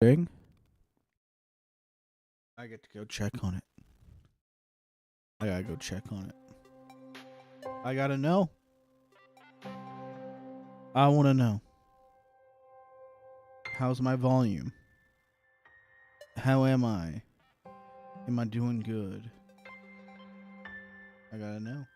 Thing. I get to go check on it. I gotta go check on it. I gotta know. I wanna know. How's my volume? How am I? Am I doing good? I gotta know.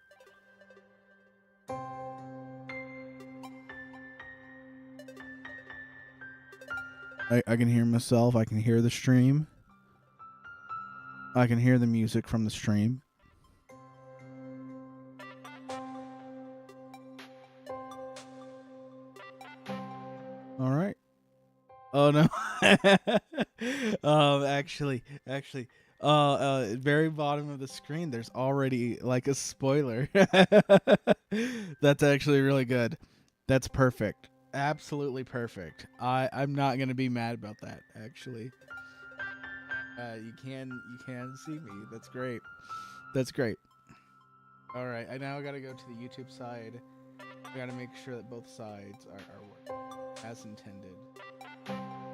I can hear myself. I can hear the stream. I can hear the music from the stream. All right. Oh no. Actually, very bottom of the screen, there's already like a spoiler. That's actually really good. That's perfect. Absolutely perfect. I'm not gonna be mad about that. Actually, you can see me. That's great. That's great. All right. I now gotta go to the YouTube side. I gotta make sure that both sides are working as intended.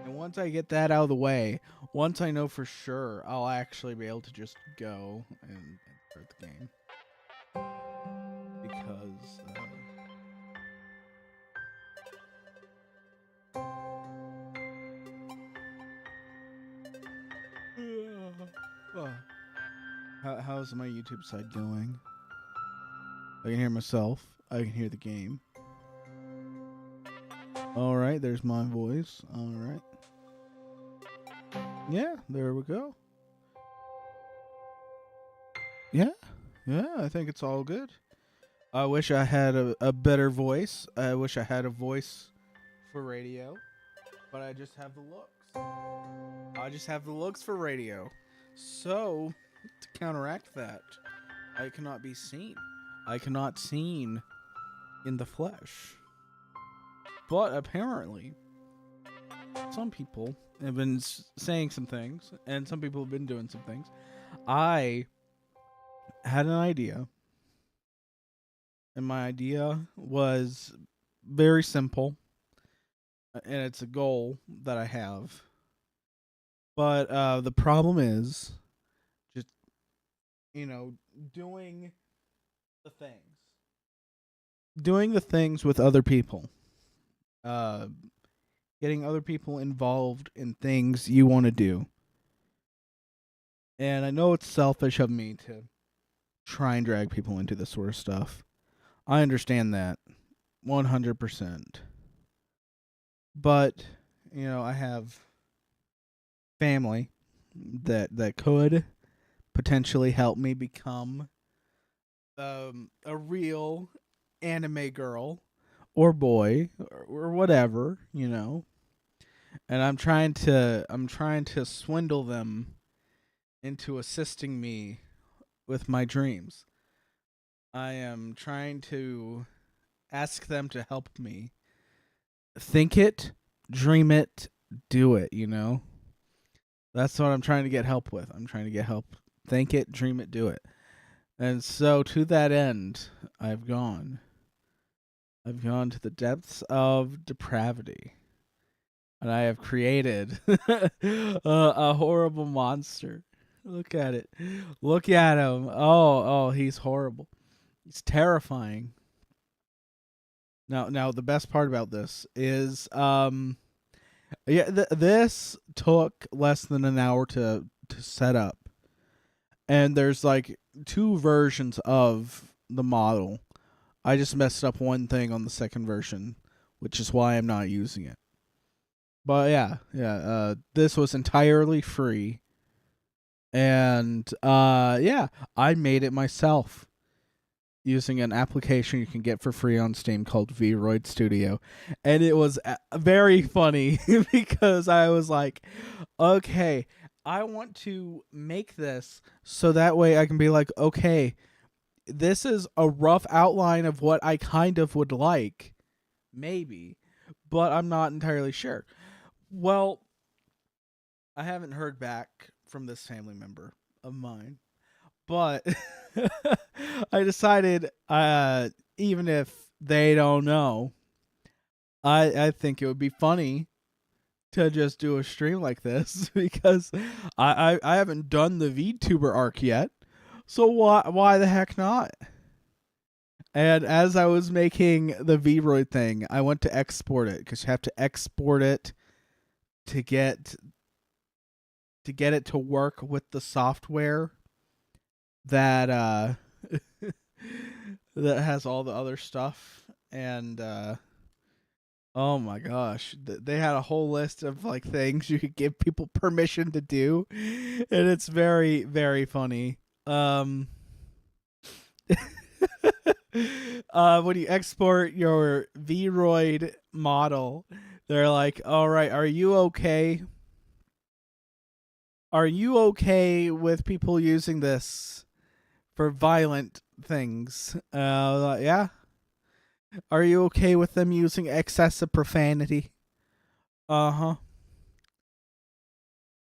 And once I get that out of the way, once I know for sure, I'll actually be able to just go and start the game. Because how's my YouTube side going? I can hear myself. I can hear the game. All right, there's my voice. All right. Yeah, there we go. Yeah, I think it's all good. I wish I had a better voice. I wish I had a voice for radio, but I just have the looks. I just have the looks for radio. So, to counteract that, I cannot be seen. I cannot seen in the flesh. But apparently, some people have been saying some things, and some people have been doing some things. I had an idea, and my idea was very simple, and it's a goal that I have. But the problem is just, doing the things. Doing the things with other people. Uh, Getting other people involved in things you want to do. And I know it's selfish of me to try and drag people into this sort of stuff. I understand that 100%. But, I have family that could potentially help me become a real anime girl or boy or whatever, And I'm trying to swindle them into assisting me with my dreams. I am trying to ask them to help me think it, dream it, do it. That's what I'm trying to get help with. I'm trying to get help think it, dream it, do it. And so to that end, I've gone. I've gone to the depths of depravity. And I have created a horrible monster. Look at it. Look at him. Oh, he's horrible. He's terrifying. Now the best part about this is this took less than an hour to set up. And there's like two versions of the model. I just messed up one thing on the second version, which is why I'm not using it. But yeah, this was entirely free. And I made it myself using an application you can get for free on Steam called Vroid Studio. And it was very funny because I was like, okay, I want to make this so that way I can be like, okay, this is a rough outline of what I kind of would like, maybe, but I'm not entirely sure. Well, I haven't heard back from this family member of mine, but I decided, even if they don't know, I think it would be funny to just do a stream like this because I haven't done the VTuber arc yet. So why the heck not? And as I was making the Vroid thing, I went to export it because you have to export it to get it to work with the software that that has all the other stuff. And oh my gosh, they had a whole list of like things you could give people permission to do, and it's very very funny. When you export your Vroid model, they're like, "All right, are you okay? Are you okay with people using this for violent things?" Like, yeah. Are you okay with them using excessive profanity? Uh huh.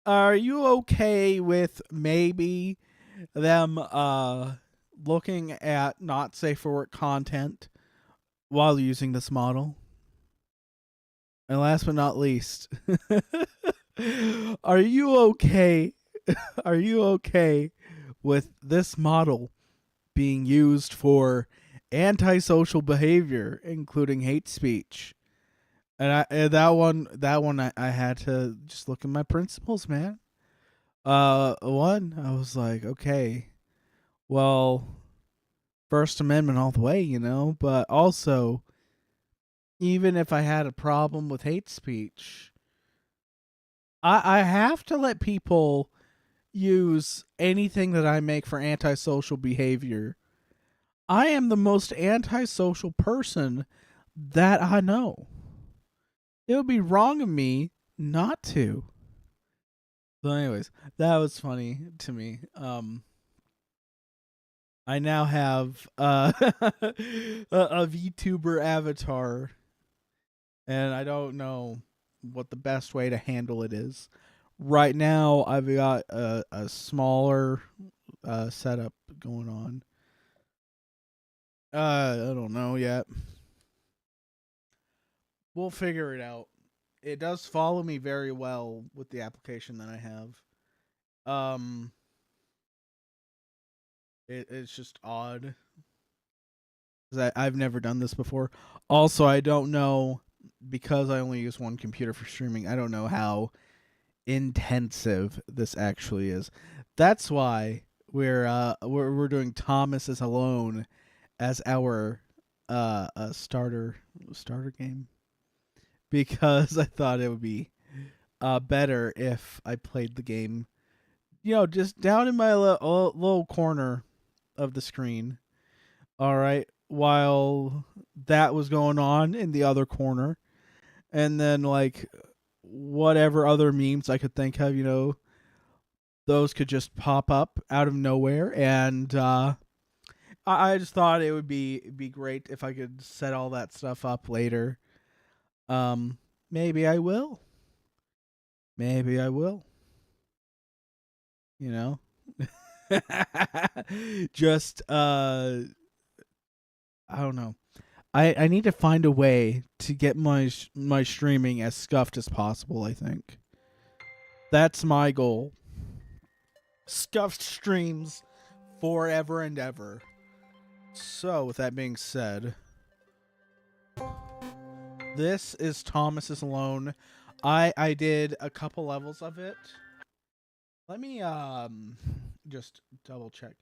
Are you okay with maybe them looking at not safe for work content while using this model? And last but not least, are you okay? Are you okay with this model being used for antisocial behavior, including hate speech? And that one, I had to just look at my principles, man. One, I was like, okay, well, First Amendment all the way, but also, even if I had a problem with hate speech, I have to let people use anything that I make for antisocial behavior. I am the most antisocial person that I know. It would be wrong of me not to. So, anyways, that was funny to me. I now have a VTuber avatar, and I don't know what the best way to handle it is. Right now, I've got a smaller setup going on. I don't know yet. We'll figure it out. It does follow me very well with the application that I have. Um, it's just odd because I've never done this before. Also, I don't know because I only use one computer for streaming. I don't know how intensive this actually is. That's why we're doing Thomas is Alone as our starter game because I thought it would be better if I played the game, just down in my little corner of the screen. All right, while that was going on in the other corner, and then like whatever other memes I could think of, those could just pop up out of nowhere, and I just thought it would be great if I could set all that stuff up later. Um, maybe I will. Maybe I will. You know, just I don't know. I need to find a way to get my streaming as scuffed as possible. I think that's my goal. Scuffed streams forever and ever. So, with that being said, this is Thomas is Alone. I did a couple levels of it. Let me just double check.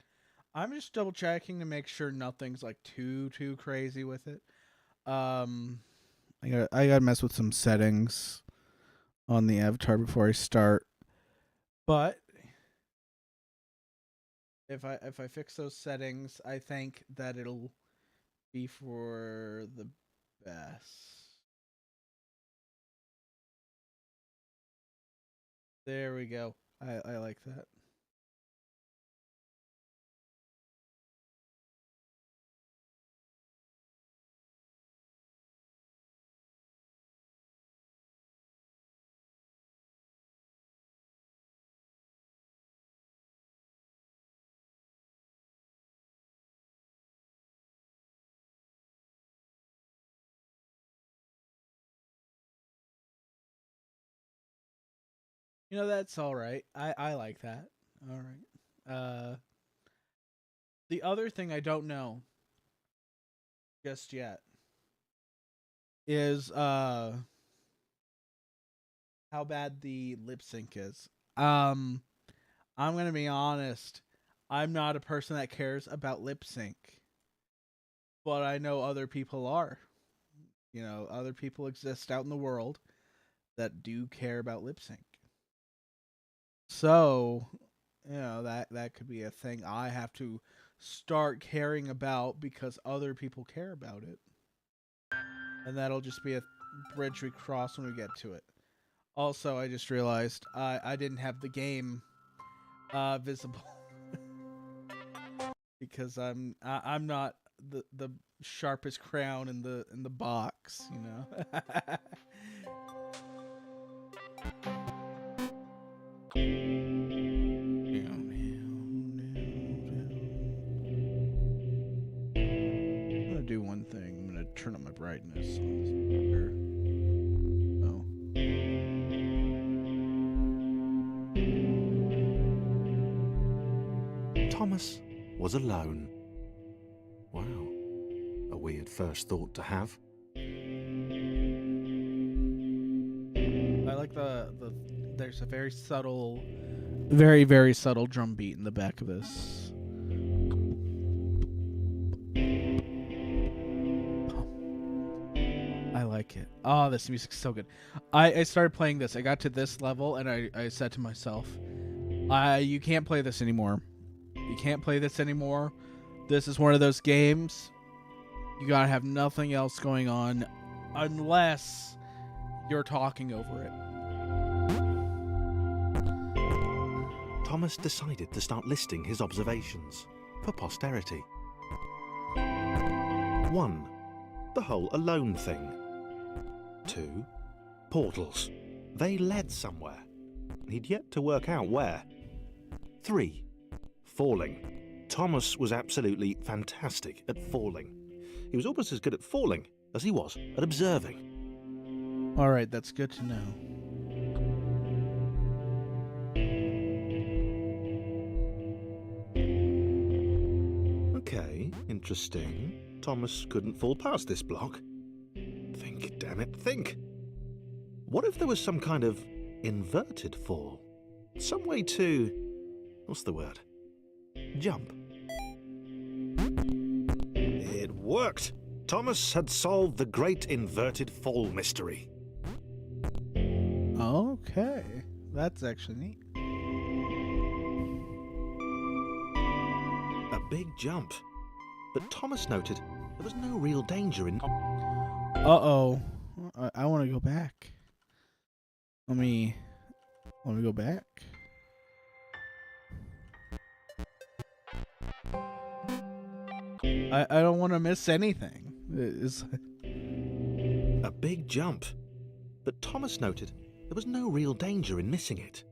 I'm just double checking to make sure nothing's like too crazy with it. Um I gotta mess with some settings on the avatar before I start. But if I fix those settings, I think that it'll be for the best. There we go. I like that. That's all right. I like that. All right. The other thing I don't know just yet is how bad the lip sync is. Um, I'm gonna be honest. I'm not a person that cares about lip sync, but I know other people are. Other people exist out in the world that do care about lip sync. So, that could be a thing I have to start caring about because other people care about it. And that'll just be a bridge we cross when we get to it. Also, I just realized I didn't have the game visible because I'm not the sharpest crown in the box, I'm gonna do one thing. I'm gonna turn up my brightness on this speaker. Thomas was alone. Wow, a weird first thought to have. I like there's a very subtle, very, very subtle drum beat in the back of this. I like it. Oh, this music's so good. I started playing this. I got to this level and I said to myself, you can't play this anymore. You can't play this anymore. This is one of those games. You gotta have nothing else going on unless you're talking over it. Thomas decided to start listing his observations for posterity. 1. The whole alone thing. 2. Portals. They led somewhere. He'd yet to work out where. 3. Falling. Thomas was absolutely fantastic at falling. He was almost as good at falling as he was at observing. All right, that's good to know. Okay, interesting. Thomas couldn't fall past this block. Think, damn it, think. What if there was some kind of inverted fall? Some way to... what's the word? Jump. It worked! Thomas had solved the great inverted fall mystery. Okay, that's actually neat. A big jump. But Thomas noted there was no real danger in... Uh-oh. I want to go back. Let me go back. I don't want to miss anything. A big jump. But Thomas noted there was no real danger in missing it.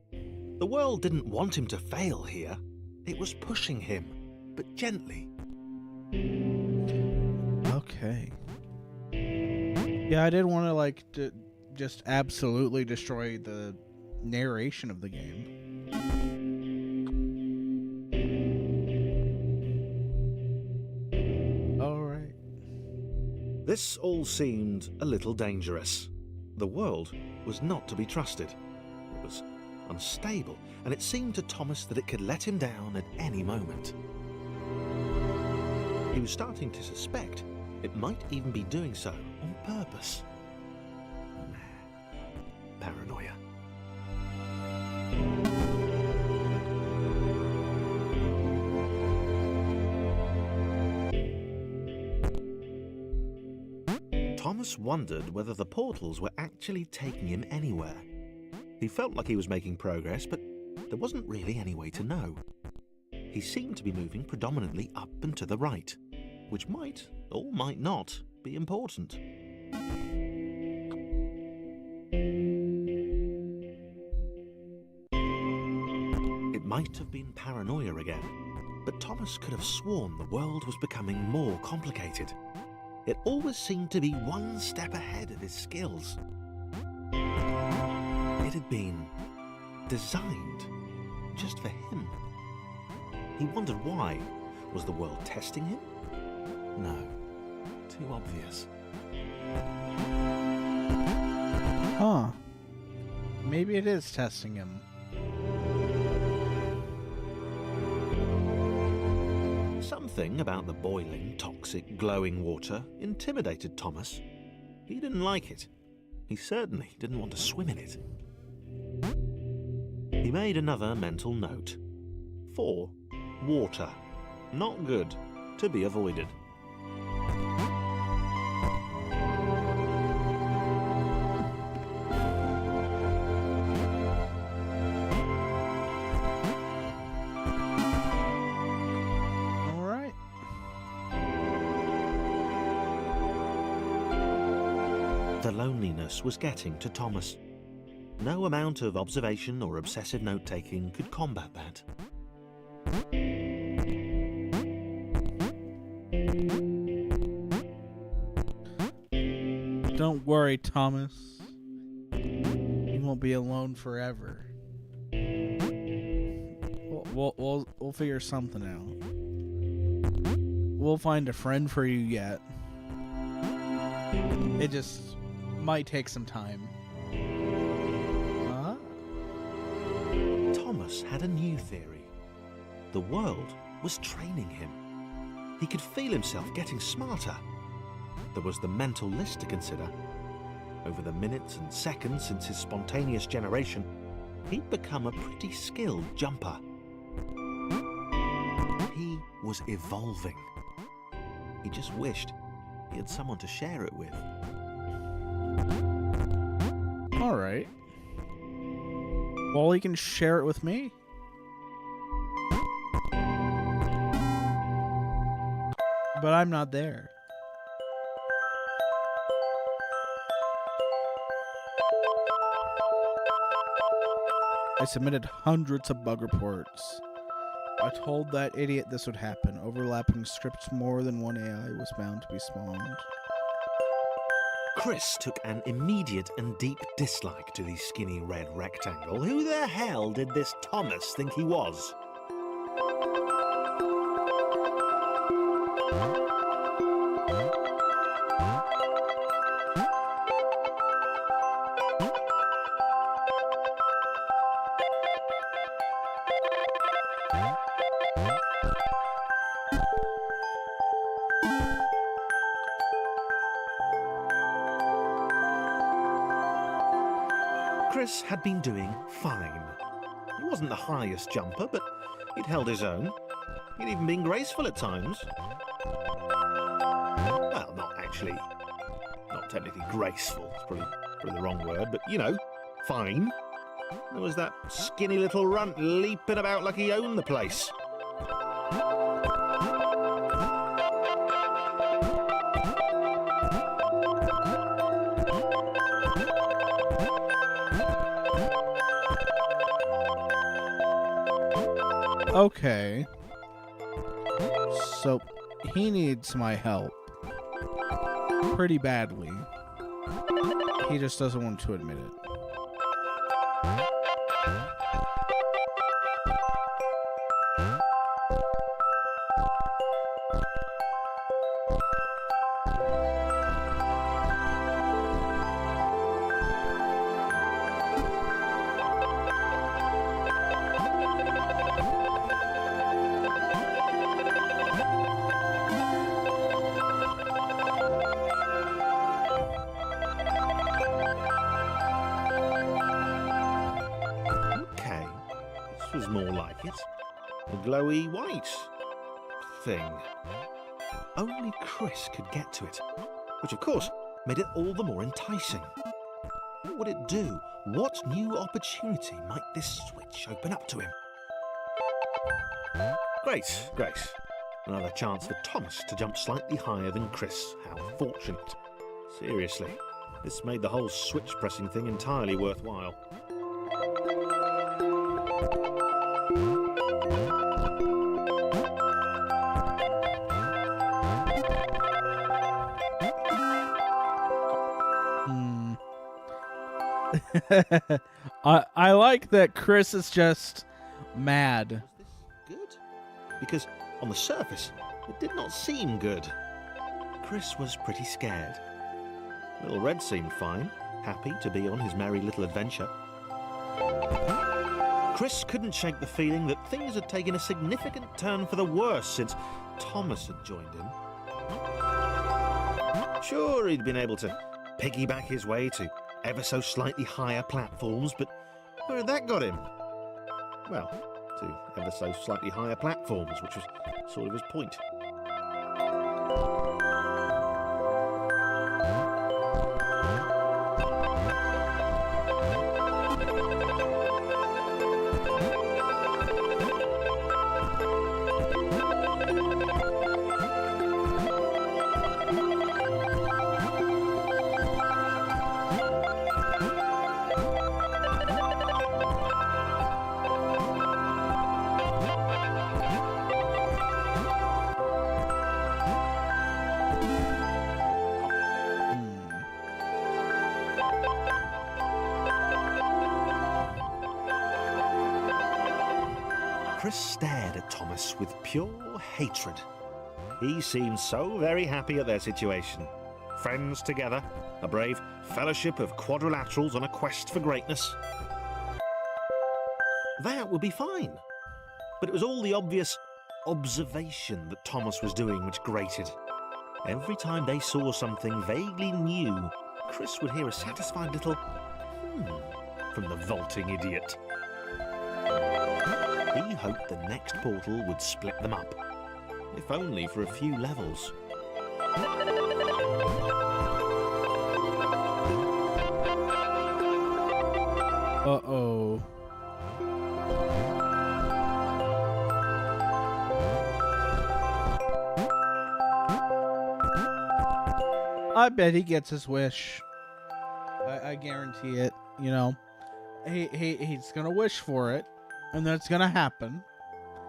The world didn't want him to fail here. It was pushing him, but gently. Okay. Yeah, I didn't want to just absolutely destroy the narration of the game. All right. This all seemed a little dangerous. The world was not to be trusted. It was unstable, and it seemed to Thomas that it could let him down at any moment. He was starting to suspect it might even be doing so on purpose. Paranoia. Thomas wondered whether the portals were actually taking him anywhere. He felt like he was making progress, but there wasn't really any way to know. He seemed to be moving predominantly up and to the right, which might, or might not, be important. It might have been paranoia again, but Thomas could have sworn the world was becoming more complicated. It always seemed to be one step ahead of his skills. It had been designed just for him. He wondered why. Was the world testing him? No. Too obvious. Huh. Maybe it is testing him. Something about the boiling, toxic, glowing water intimidated Thomas. He didn't like it. He certainly didn't want to swim in it. He made another mental note. 4. Water. Not good. To be avoided. The loneliness was getting to Thomas. No amount of observation or obsessive note-taking could combat that. Don't worry, Thomas. You won't be alone forever. We'll figure something out. We'll find a friend for you yet. It just might take some time. Huh? Thomas had a new theory. The world was training him. He could feel himself getting smarter. There was the mental list to consider. Over the minutes and seconds since his spontaneous generation, he'd become a pretty skilled jumper. He was evolving. He just wished he had someone to share it with. All right. Well, he can share it with me. But I'm not there. I submitted hundreds of bug reports. I told that idiot this would happen. Overlapping scripts, more than one AI was bound to be spawned. Chris took an immediate and deep dislike to the skinny red rectangle. Who the hell did this Thomas think he was? Chris had been doing fine. He wasn't the highest jumper, but he'd held his own. He'd even been graceful at times. Well, not technically graceful. It's probably the wrong word, but you know, fine. There was that skinny little runt leaping about like he owned the place. Okay. So, he needs my help. Pretty badly. He just doesn't want to admit it. Was more like it. A glowy white thing. Only Chris could get to it, which of course made it all the more enticing. What would it do? What new opportunity might this switch open up to him? Great. Another chance for Thomas to jump slightly higher than Chris. How fortunate. Seriously, this made the whole switch pressing thing entirely worthwhile. I like that Chris is just mad. Was this good? Because on the surface, it did not seem good. Chris was pretty scared. Little Red seemed fine, happy to be on his merry little adventure. Chris couldn't shake the feeling that things had taken a significant turn for the worse since Thomas had joined him. Sure, he'd been able to piggyback his way to ever so slightly higher platforms, but where had that got him? Well, to ever so slightly higher platforms, which was sort of his point. Chris stared at Thomas with pure hatred. He seemed so very happy at their situation. Friends together, a brave fellowship of quadrilaterals on a quest for greatness. That would be fine. But it was all the obvious observation that Thomas was doing which grated. Every time they saw something vaguely new, Chris would hear a satisfied little from the vaulting idiot. He hoped the next portal would split them up, if only for a few levels. Uh-oh. I bet he gets his wish. I guarantee it, you know. He's gonna wish for it, and that's gonna happen.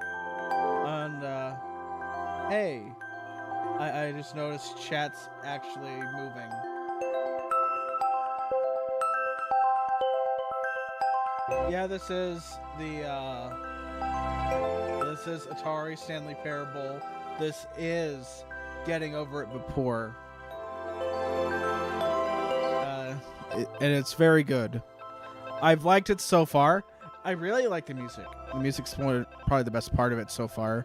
And hey, I just noticed chat's actually moving. Yeah, this is Atari Stanley Parable. This is Getting Over It Before. And it's very good. I've liked it so far. I really like the music. The music's probably the best part of it so far.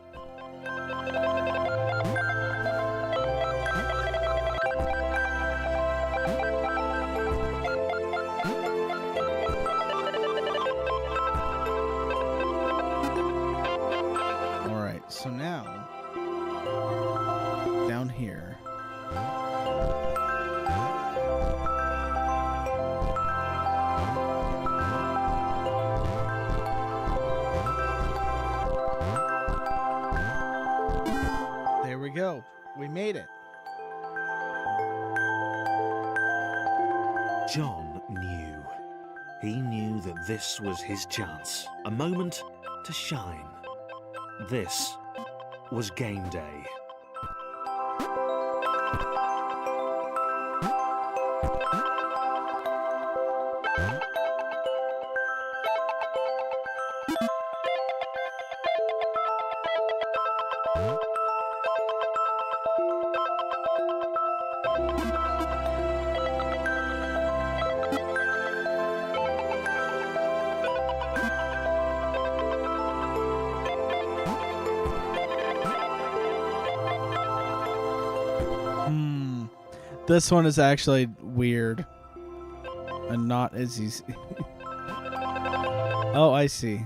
Alright, so now, down here. Go. We made it. John knew. He knew that this was his chance. A moment to shine. This was game day. This one is actually weird and not as easy. Oh, I see.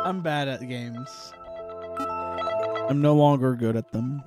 I'm bad at games. I'm no longer good at them.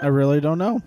I really don't know.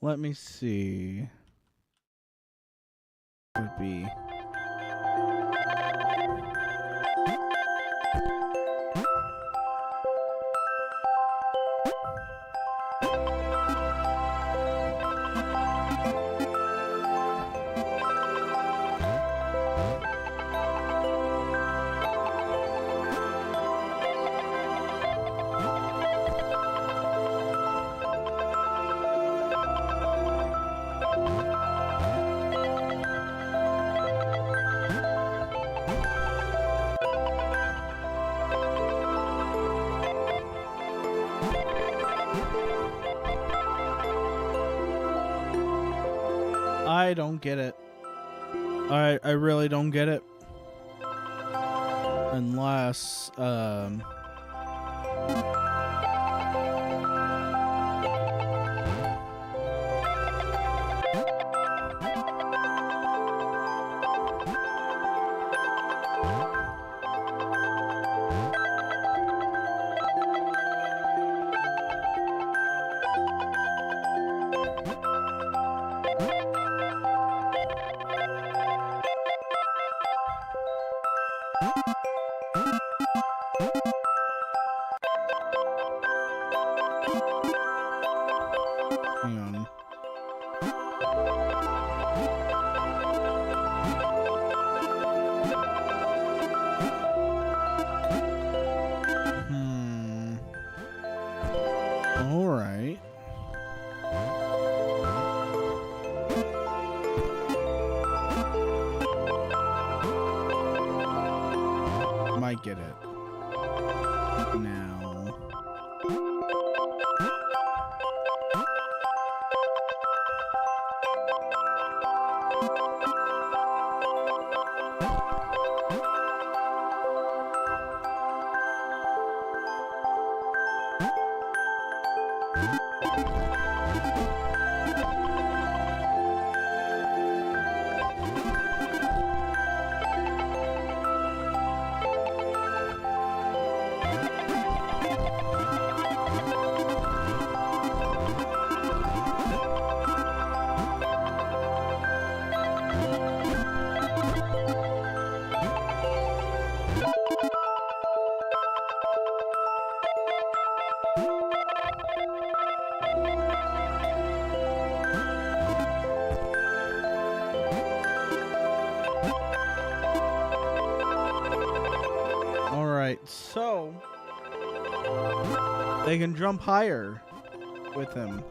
Let me see. Would be I don't get it. I really don't get it. Unless hang on. All right. Might get it now. All right, so they can jump higher with him.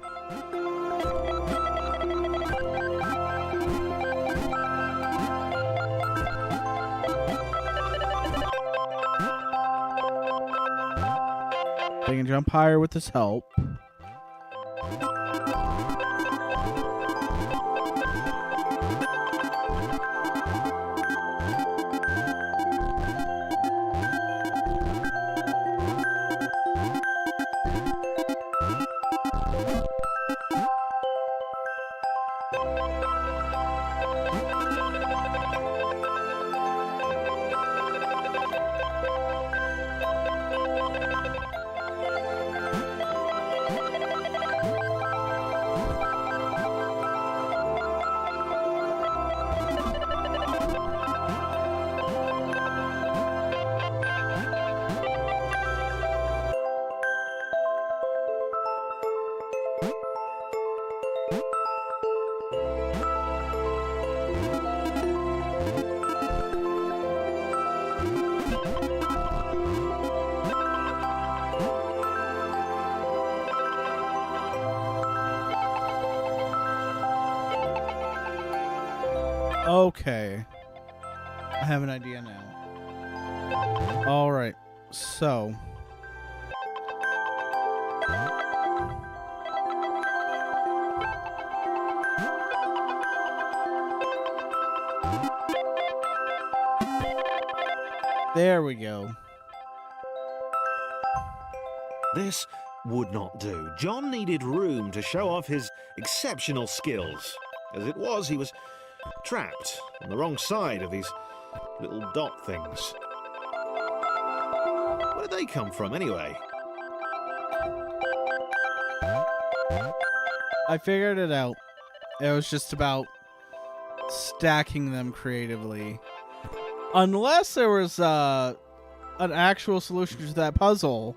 They can jump higher with his help. Okay. I have an idea now. Alright, so. There we go. This would not do. John needed room to show off his exceptional skills. As it was, he was trapped on the wrong side of these little dot things. Where did they come from, anyway? I figured it out. It was just about stacking them creatively. Unless there was an actual solution to that puzzle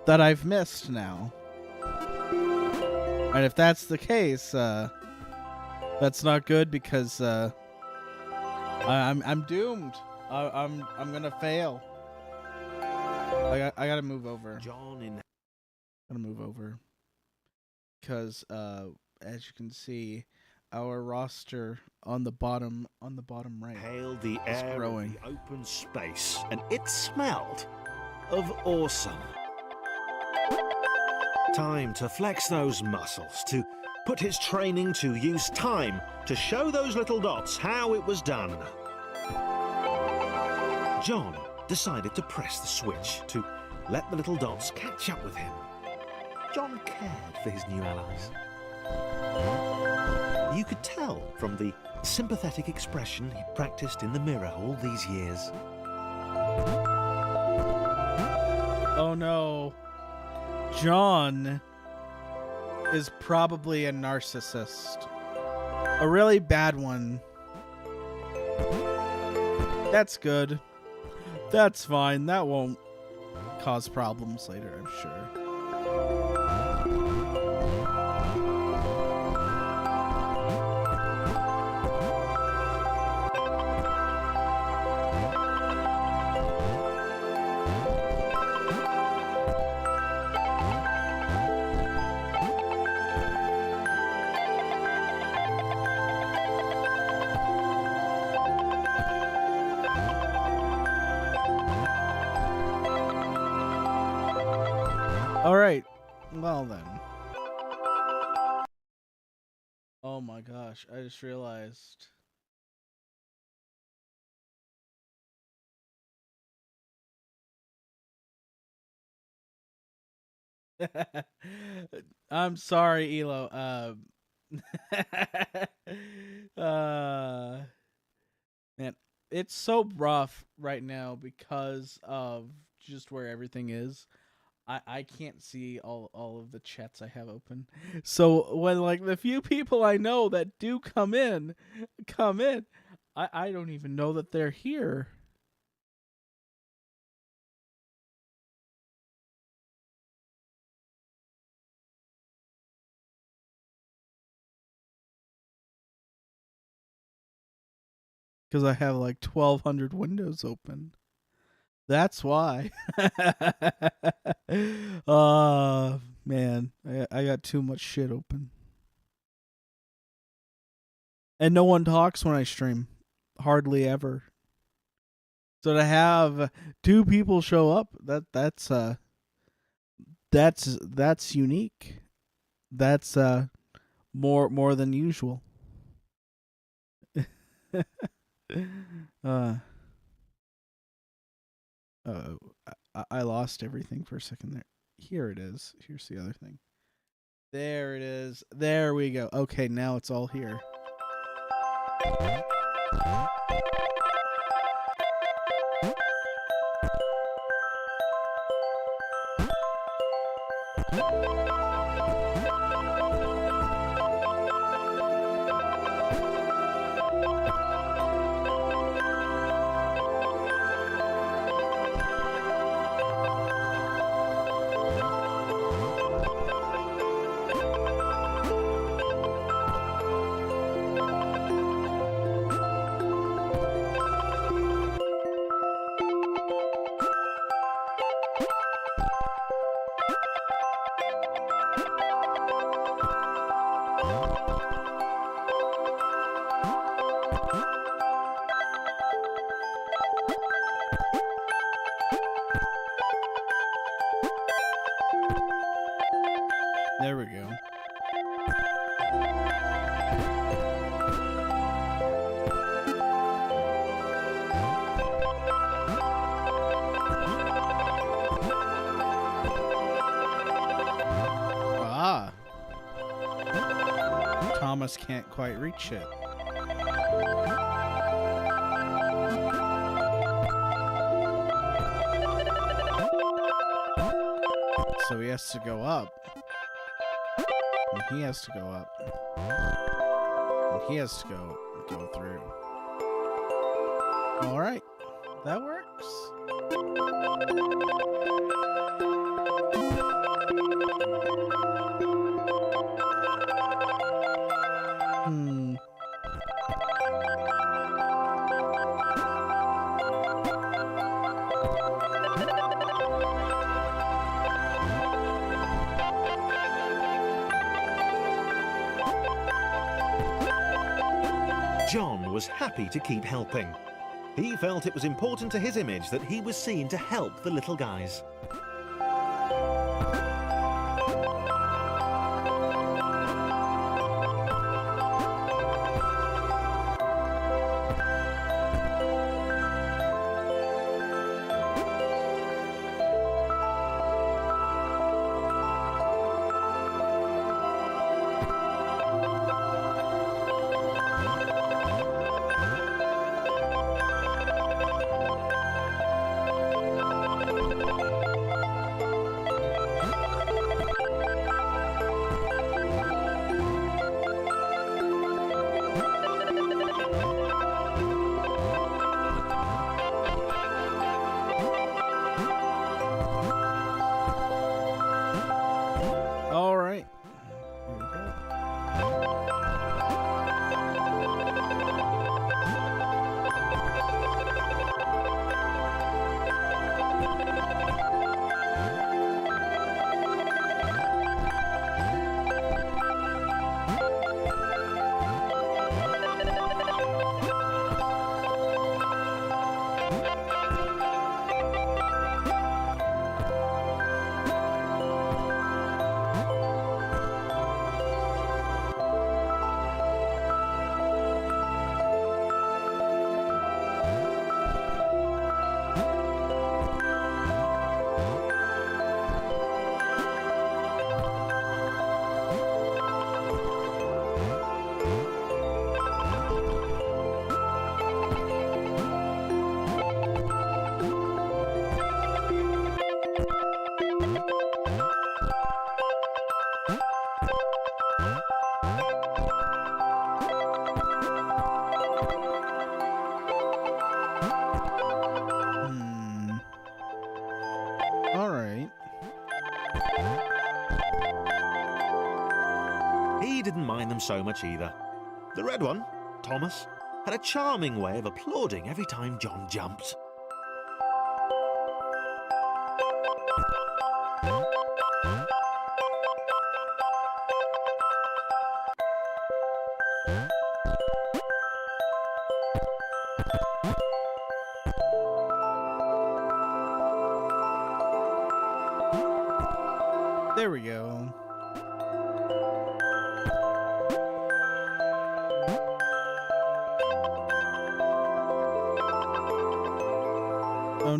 that I've missed now. And if that's the case, that's not good because I'm doomed. I'm gonna fail. I gotta move over. Gotta move over because as you can see, our roster on the bottom right Hailed the air growing. of the open space, and it smelled of awesome. Time to flex those muscles, to put his training to use, time to show those little dots how it was done. John decided to press the switch to let the little dots catch up with him. John cared for his new allies. You could tell from the sympathetic expression he practiced in the mirror all these years. Oh no. John is probably a narcissist. A really bad one. That's good. That's fine. That won't cause problems later, I'm sure. Alright, well then. Oh my gosh, I just realized. I'm sorry, Elo. Man, it's so rough right now because of just where everything is. I can't see all of the chats I have open. So when like the few people I know that do come in, I don't even know that they're here. Because I have like 1,200 windows open. That's why. Man, I got too much shit open. And no one talks when I stream. Hardly ever. So to have 2 people show up, that's That's unique. That's more than usual. uh oh, I lost everything for a second there. Here it is. Here's the other thing. There it is. There we go. Okay, now it's all here. There we go. Ah. Thomas can't quite reach it. So he has to go up. And he has to go up. And he has to go through. All right. That works. John was happy to keep helping. He felt it was important to his image that he was seen to help the little guys. All right. Here we go. All right. He didn't mind them so much either. The red one, Thomas, had a charming way of applauding every time John jumped.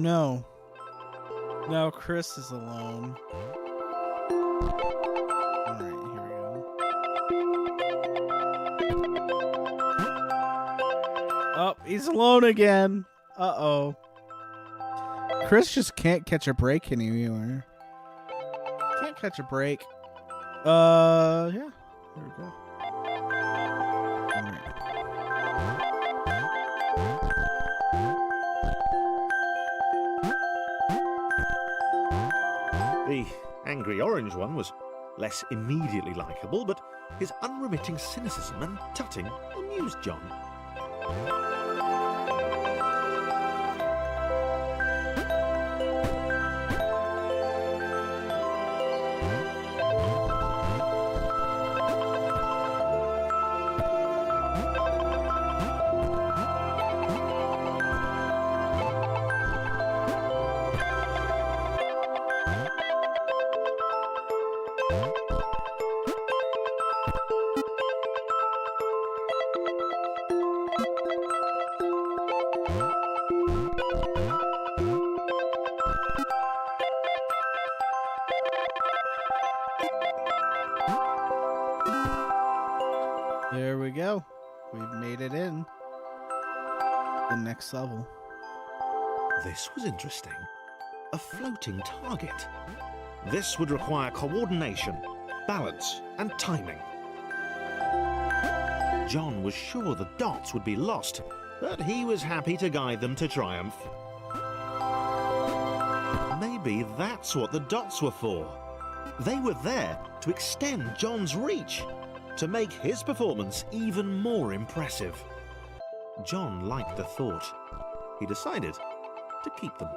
no. Now Chris is alone. Alright, here we go. Oh, he's alone again. Uh-oh. Chris just can't catch a break anymore. Can't catch a break. Yeah. Here we go. Alright. The angry orange one was less immediately likeable, but his unremitting cynicism and tutting amused John. There we go. We've made it in. The next level. This was interesting. A floating target. This would require coordination, balance, and timing. John was sure the dots would be lost, but he was happy to guide them to triumph. Maybe that's what the dots were for. They were there to extend John's reach, to make his performance even more impressive. John liked the thought. He decided to keep them.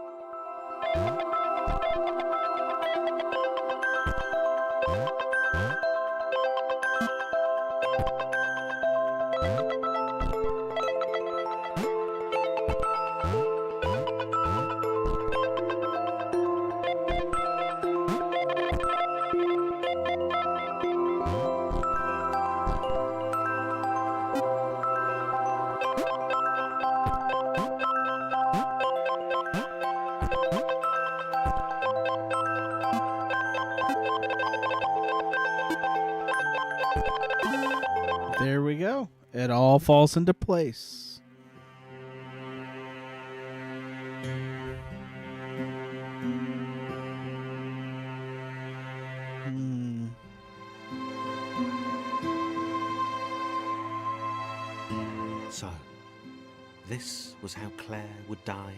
There we go. It all falls into place. So, this was how Claire would die.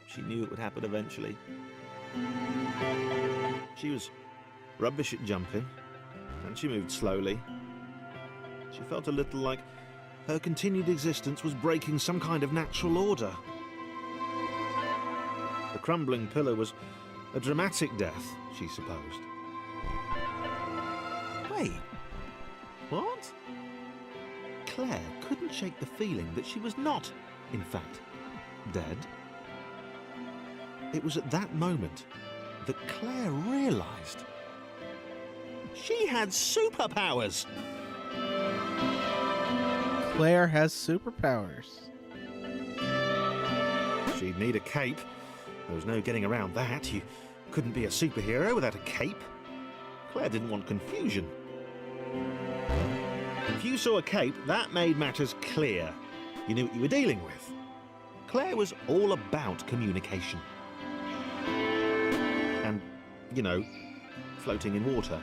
She knew it would happen eventually. She was rubbish at jumping, and she moved slowly. She felt a little like her continued existence was breaking some kind of natural order. The crumbling pillar was a dramatic death, she supposed. Wait, what? Claire couldn't shake the feeling that she was not, in fact, dead. It was at that moment that Claire realised she had superpowers. Claire has superpowers. She'd need a cape. There was no getting around that. You couldn't be a superhero without a cape. Claire didn't want confusion. If you saw a cape, that made matters clear. You knew what you were dealing with. Claire was all about communication. And, you know, floating in water,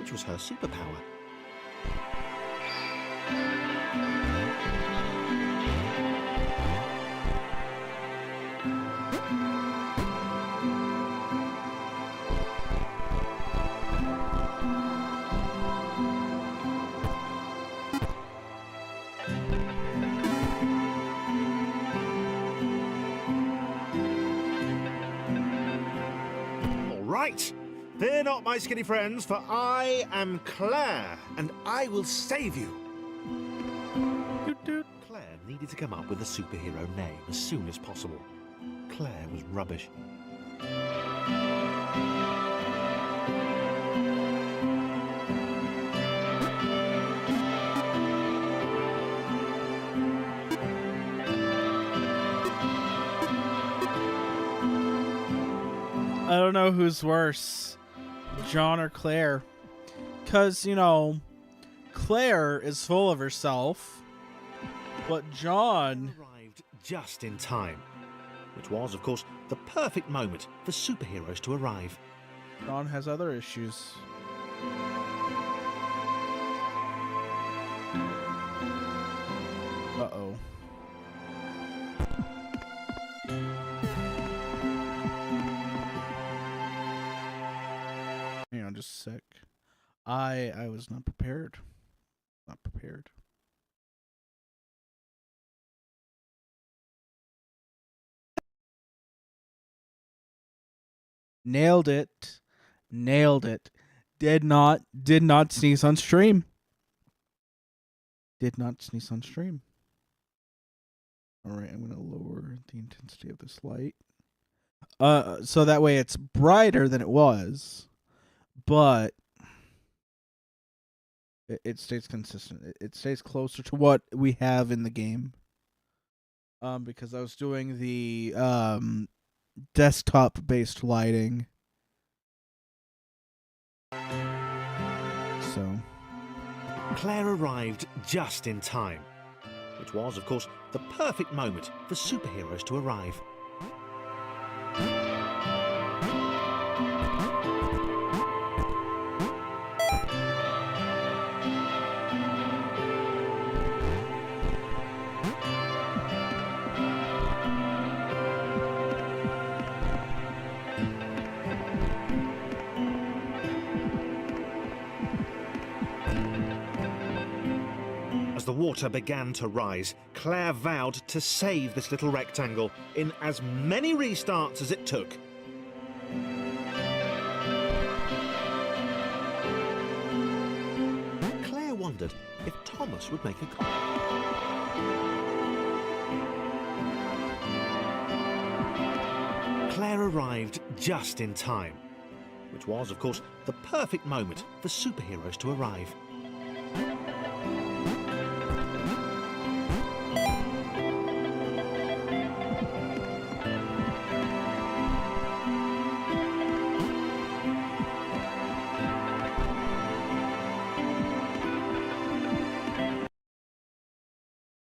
which was her superpower. Right, fear not, my skinny friends, for I am Claire, and I will save you. Claire needed to come up with a superhero name as soon as possible. Claire was rubbish. I don't know who's worse, John or Claire. Because, Claire is full of herself, but John... arrived just in time, which was, of course, the perfect moment for superheroes to arrive. John has other issues. Uh-oh. Hang on just a sec. I was not prepared. Not prepared. Nailed it. Nailed it. Did not sneeze on stream. Did not sneeze on stream. Alright, I'm gonna lower the intensity of this light. So that way it's brighter than it was, but it stays consistent. It stays closer to what we have in the game. Because I was doing the desktop based lighting. So Claire arrived just in time, which was, of course, the perfect moment for superheroes to arrive. As the water began to rise, Claire vowed to save this little rectangle in as many restarts as it took. Claire wondered if Thomas would make a Claire arrived just in time, which was, of course, the perfect moment for superheroes to arrive.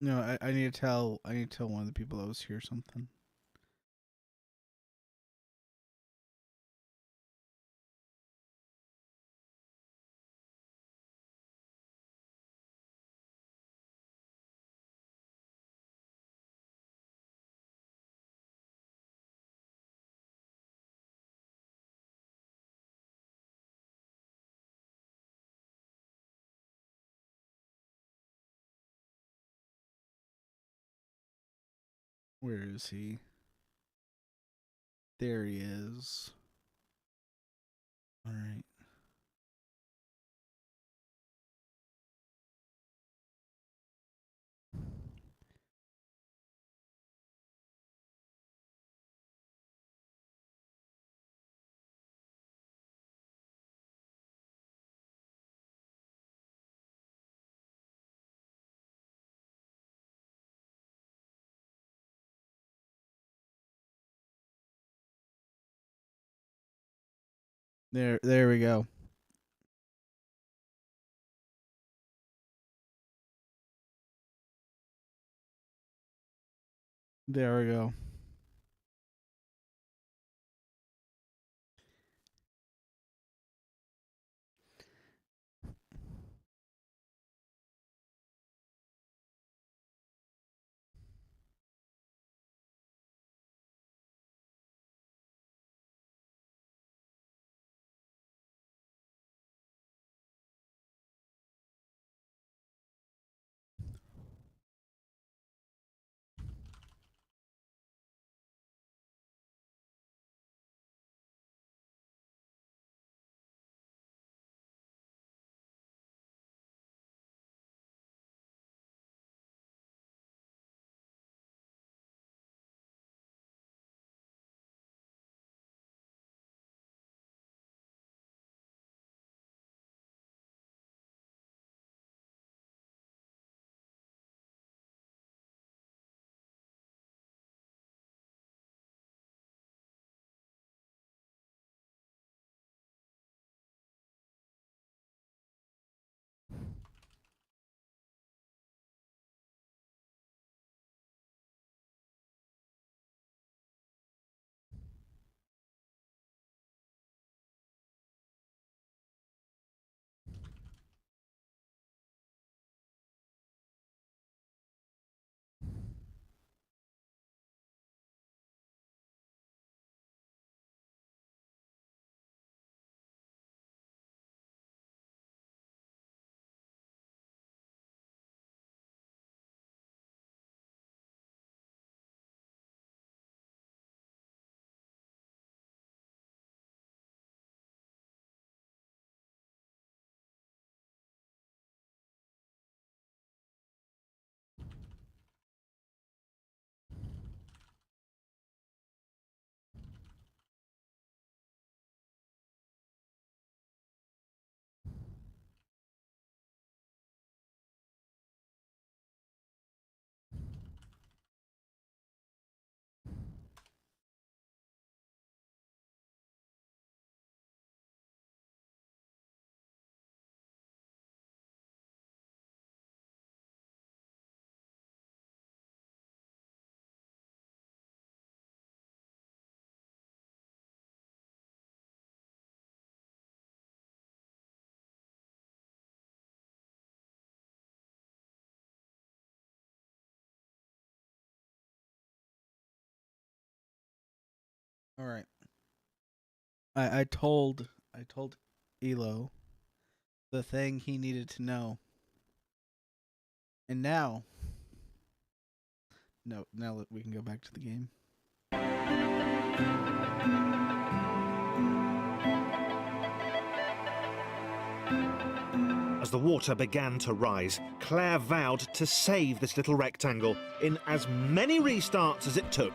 no, I need to tell one of the people that was here something. Where is he? There he is. All right. There we go. There we go. All right. I told Elo the thing he needed to know. And now, no, now that we can go back to the game. As the water began to rise, Claire vowed to save this little rectangle in as many restarts as it took.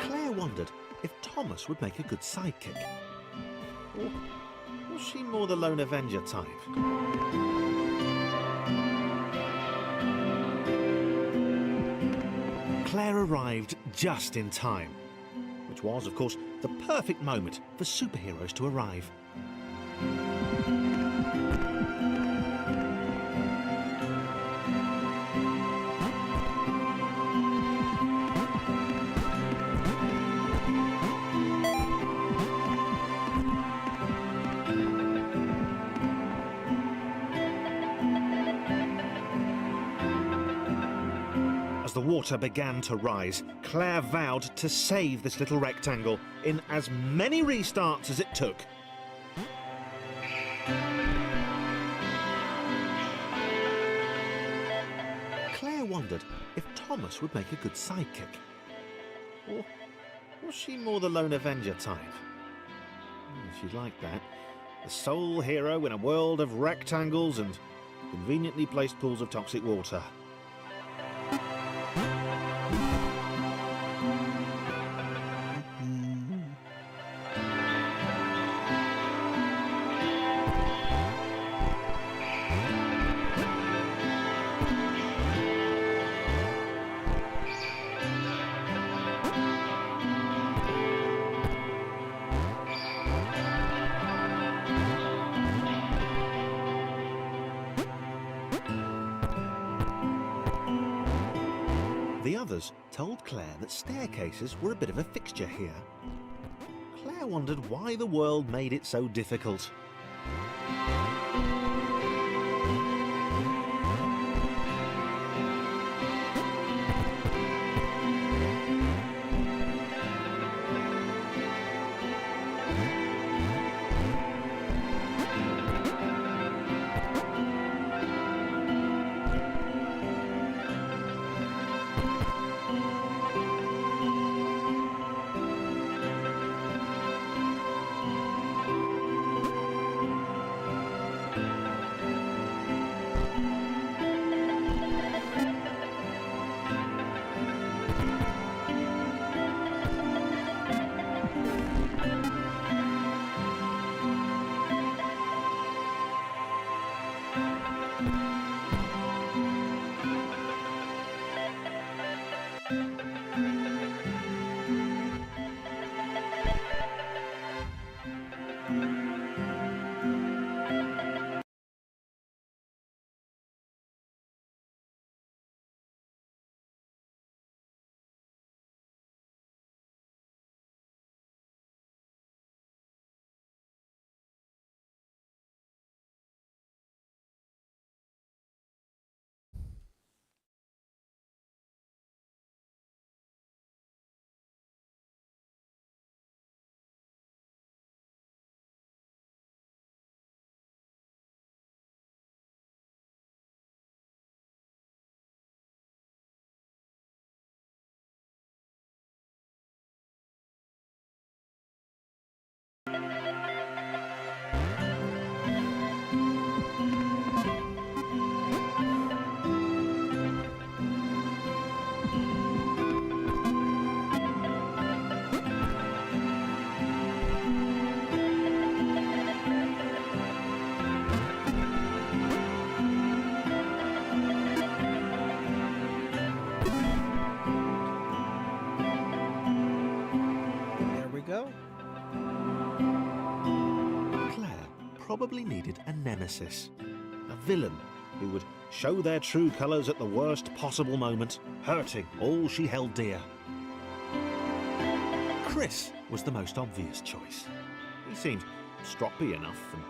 Claire wondered if Thomas would make a good sidekick. Or was she more the lone Avenger type? Claire arrived just in time, which was, of course, the perfect moment for superheroes to arrive. As the water began to rise, Claire vowed to save this little rectangle in as many restarts as it took. Claire wondered if Thomas would make a good sidekick. Or was she more the lone Avenger type? She'd like that. The sole hero in a world of rectangles and conveniently placed pools of toxic water. The others told Claire that staircases were a bit of a fixture here. Claire wondered why the world made it so difficult. Probably needed a nemesis, a villain who would show their true colours at the worst possible moment, hurting all she held dear. Chris was the most obvious choice. He seemed stroppy enough, and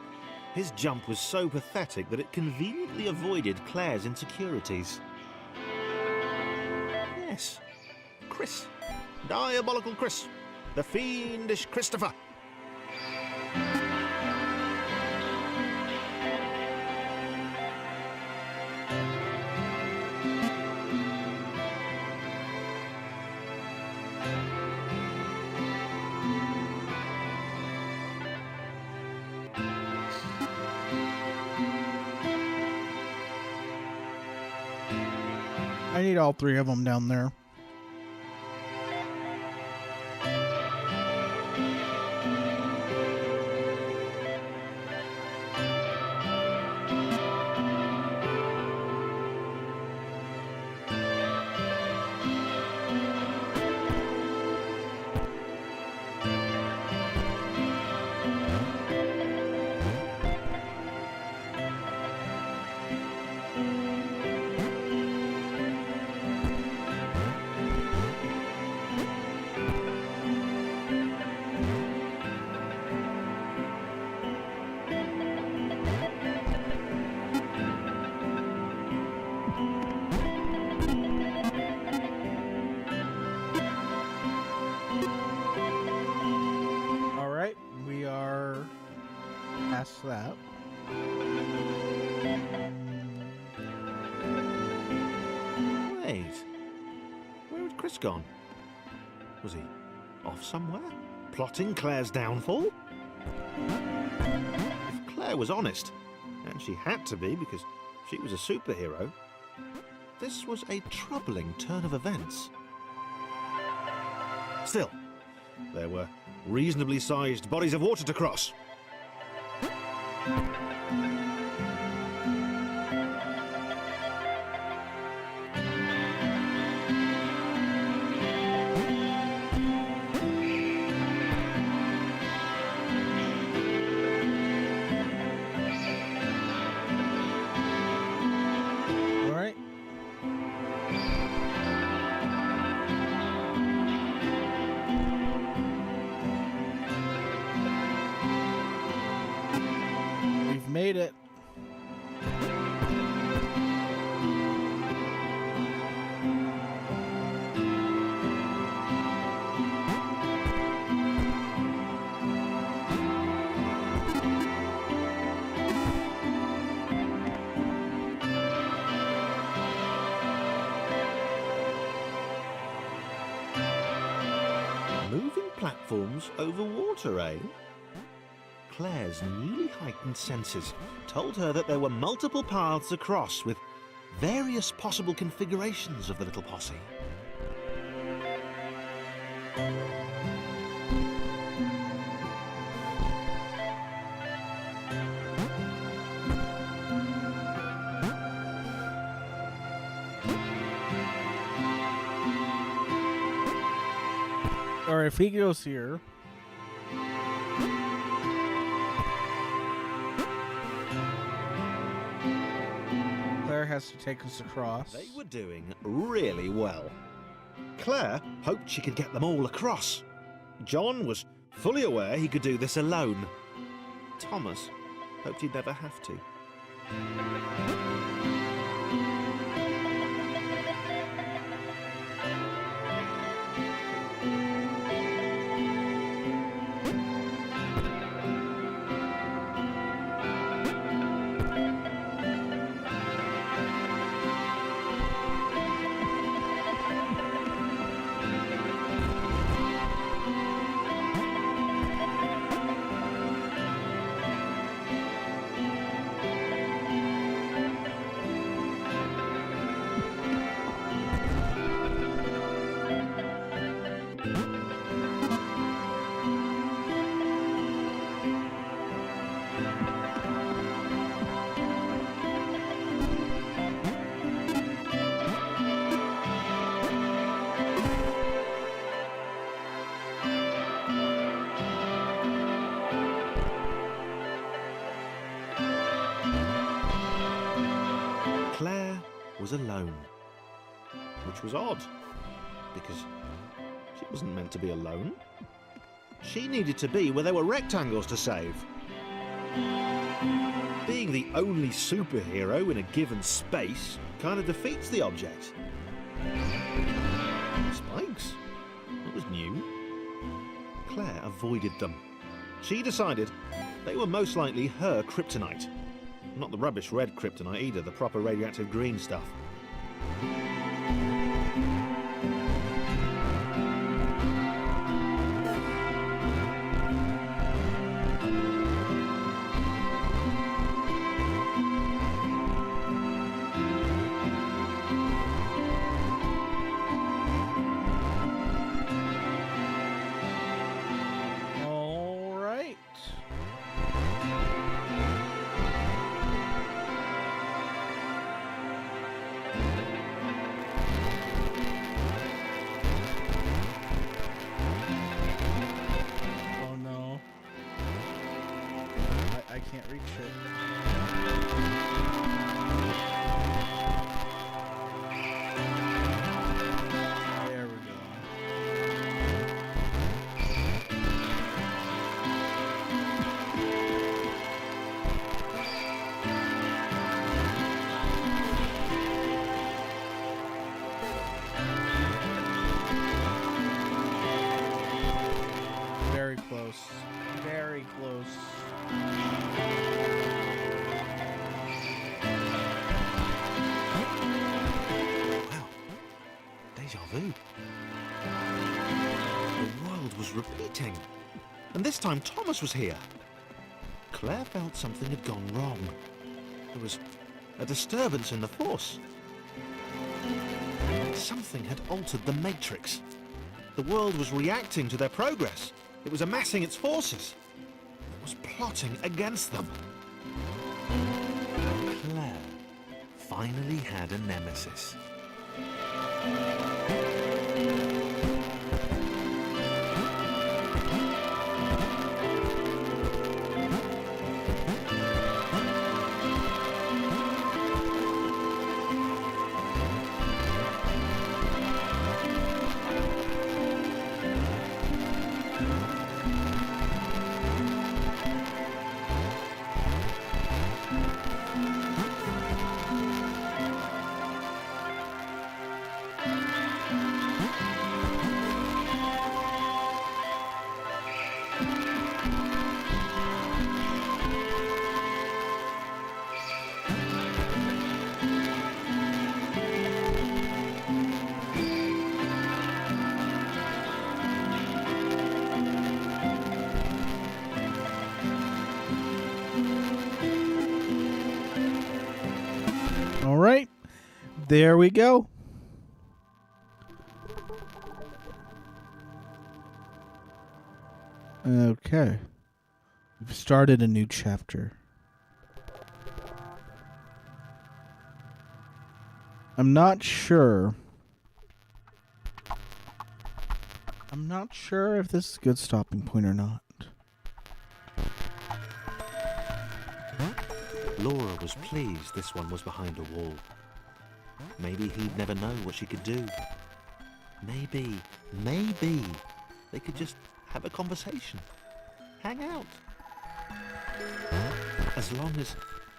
his jump was so pathetic that it conveniently avoided Claire's insecurities. Yes, Chris. Diabolical Chris. The fiendish Christopher. I need all three of them down there. All right, we are past that. Wait. Where had Chris gone? Was he off somewhere? Plotting Claire's downfall? If Claire was honest, and she had to be because she was a superhero, this was a troubling turn of events. Still, there were reasonably sized bodies of water to cross. All right. We've made it. Moving platforms over water, eh? Claire's newly heightened senses told her that there were multiple paths across with various possible configurations of the little posse. All right, if he goes here. Claire has to take us across. They were doing really well. Claire hoped she could get them all across. John was fully aware he could do this alone. Thomas hoped he'd never have to. Claire was alone, which was odd, because she wasn't meant to be alone. She needed to be where there were rectangles to save. Being the only superhero in a given space kind of defeats the object. Claire avoided them. She decided they were most likely her kryptonite. Not the rubbish red kryptonite either, the proper radioactive green stuff. All right. Oh no. I can't reach it. There we go. Very close. Very close. Wow. Deja vu. The world was repeating. And this time Thomas was here. Claire felt something had gone wrong. There was a disturbance in the Force. Something had altered the Matrix. The world was reacting to their progress. It was amassing its forces. It was plotting against them. Claire finally had a nemesis. All right. There we go. Okay. We've started a new chapter. I'm not sure if this is a good stopping point or not. Laura was pleased this one was behind a wall. Maybe he'd never know what she could do. Maybe they could just have a conversation. Hang out. As long as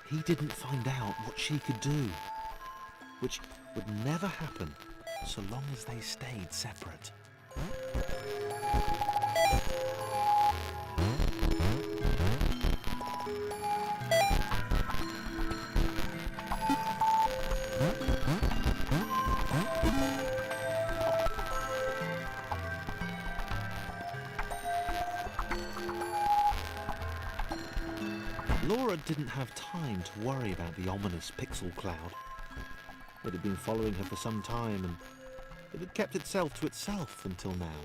he didn't find out what she could do. Which would never happen so long as they stayed separate. Laura didn't have time to worry about the ominous pixel cloud. It had been following her for some time, and it had kept itself to itself until now.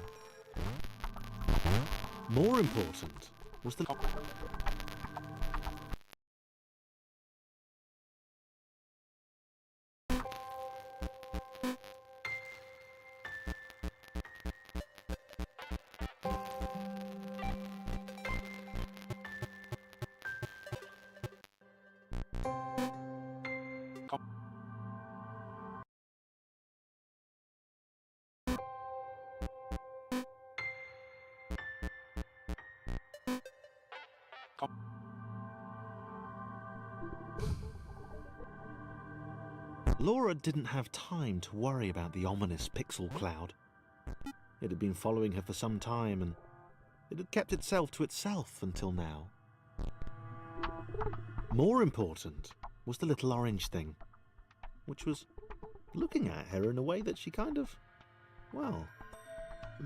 More important was the... Laura didn't have time to worry about the ominous pixel cloud. It had been following her for some time, and It had kept itself to itself until now. More important was the little orange thing, which was looking at her in a way that she kind of, well,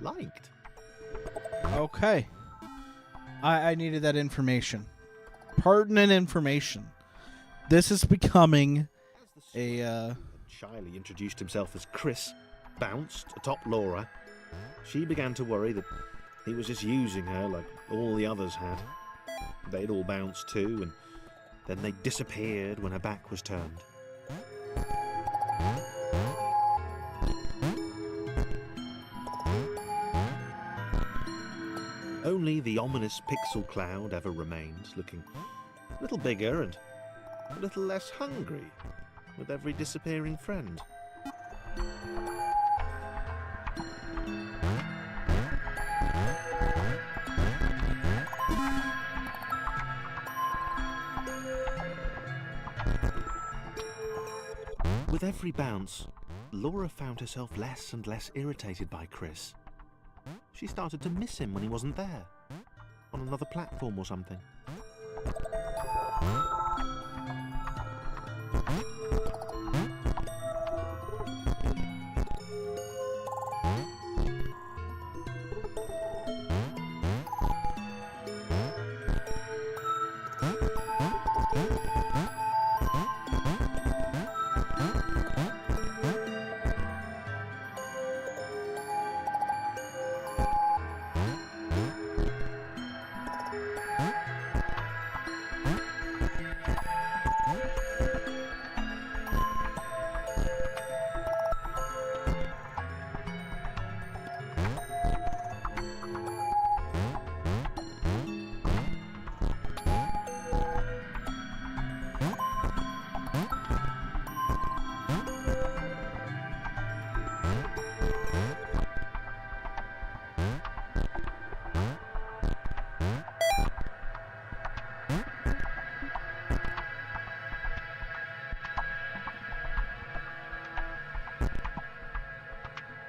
liked. Okay. I needed that information. Pertinent information. This is becoming a, Shyly introduced himself as Chris, bounced atop Laura. She began to worry that he was just using her like all the others had. They'd all bounced too, and then they disappeared when her back was turned. Only the ominous pixel cloud ever remained, looking a little bigger and a little less hungry with every disappearing friend. With every bounce, Laura found herself less and less irritated by Chris. She started to miss him when he wasn't there, on another platform or something.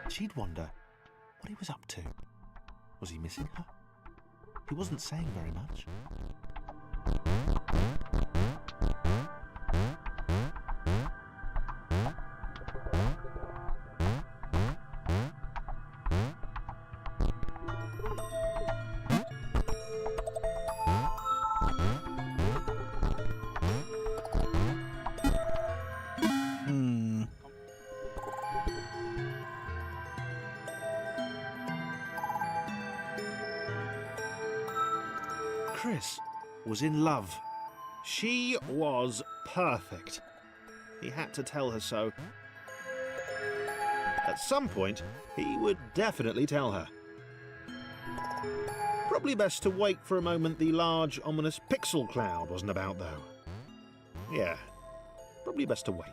She'd wonder what he was up to. Was he missing her? He wasn't saying very much. Chris was in love. She was perfect. He had to tell her so. At some point, he would definitely tell her. Probably best to wait for a moment the large, ominous pixel cloud wasn't about, though. Yeah, probably best to wait.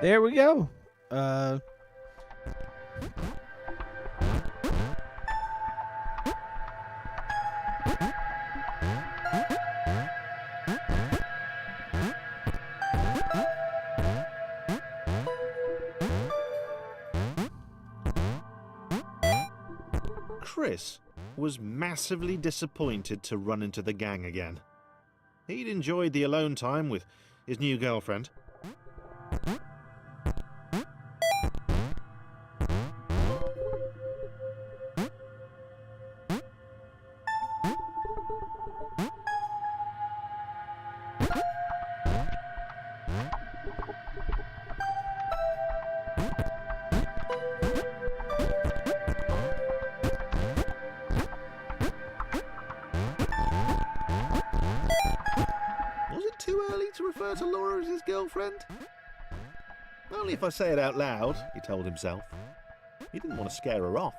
There we go. Chris was massively disappointed to run into the gang again. He'd enjoyed the alone time with his new girlfriend. To refer to Laura as his girlfriend? Only if I say it out loud, he told himself. He didn't want to scare her off.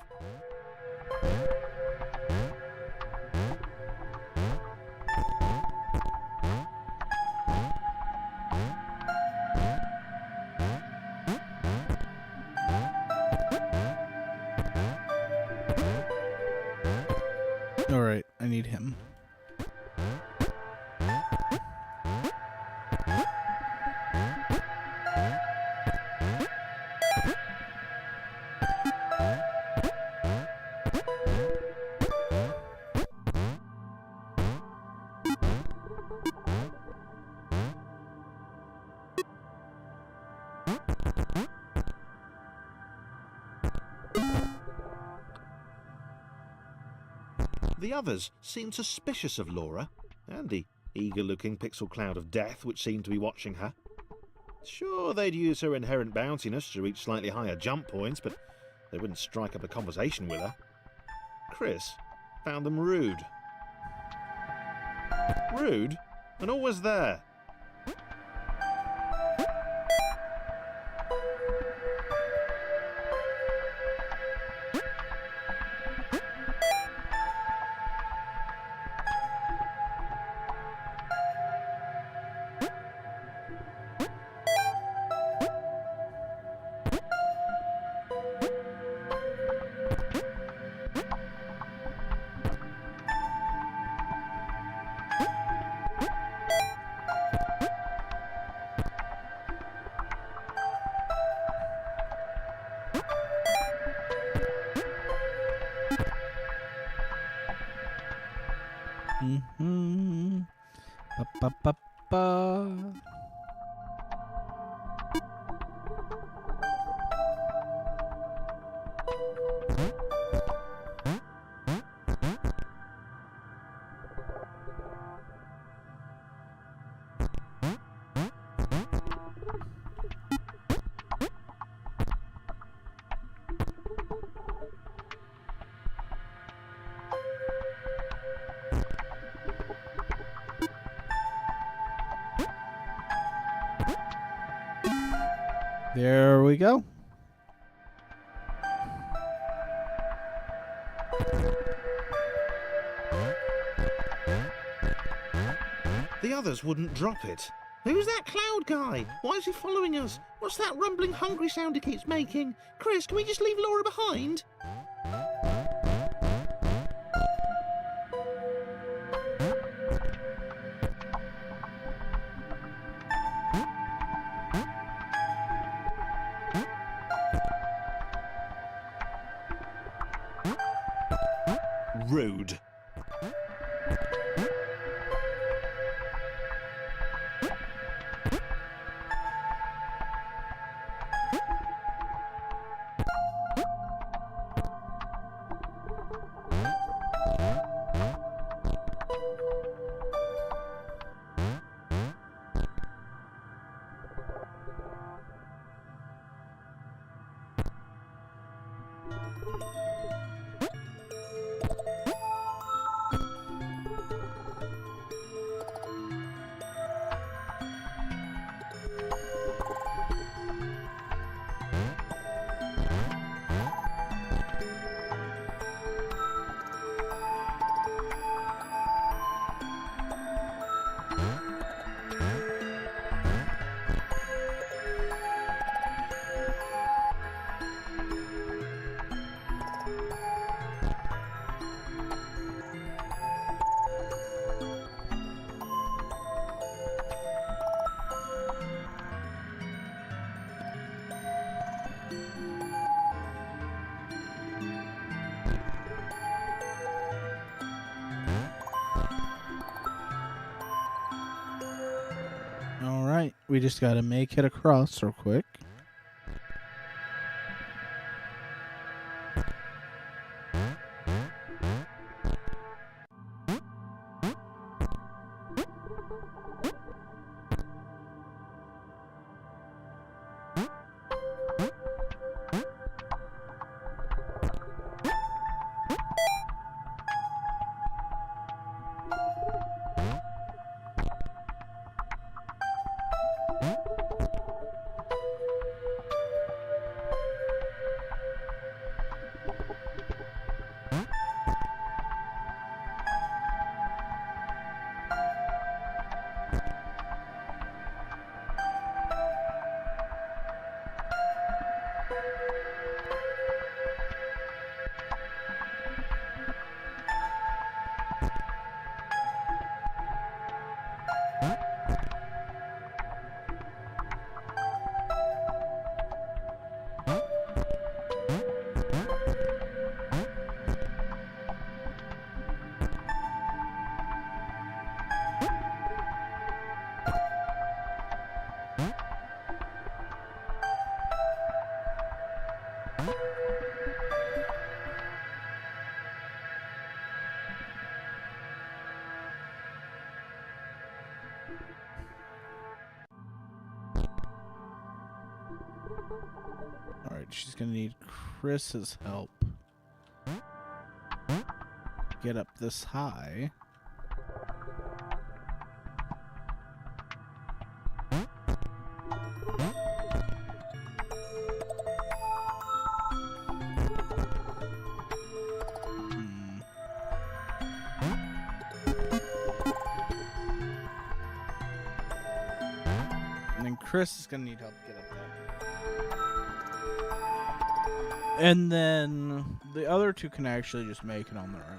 All right, I need him. The others seemed suspicious of Laura, and the eager-looking pixel cloud of death which seemed to be watching her. Sure, they'd use her inherent bounciness to reach slightly higher jump points, but they wouldn't strike up a conversation with her. Chris found them rude. Rude? And always there. Ba, ba, ba. There we go. The others wouldn't drop it. Who's that cloud guy? Why is he following us? What's that rumbling hungry sound he keeps making? Chris, can we just leave Laura behind? Rude. We just gotta make it across real quick. Alright, she's gonna need Chris's help. Get up this high. And then Chris is gonna need help to get up there. And then the other two can actually just make it on their own.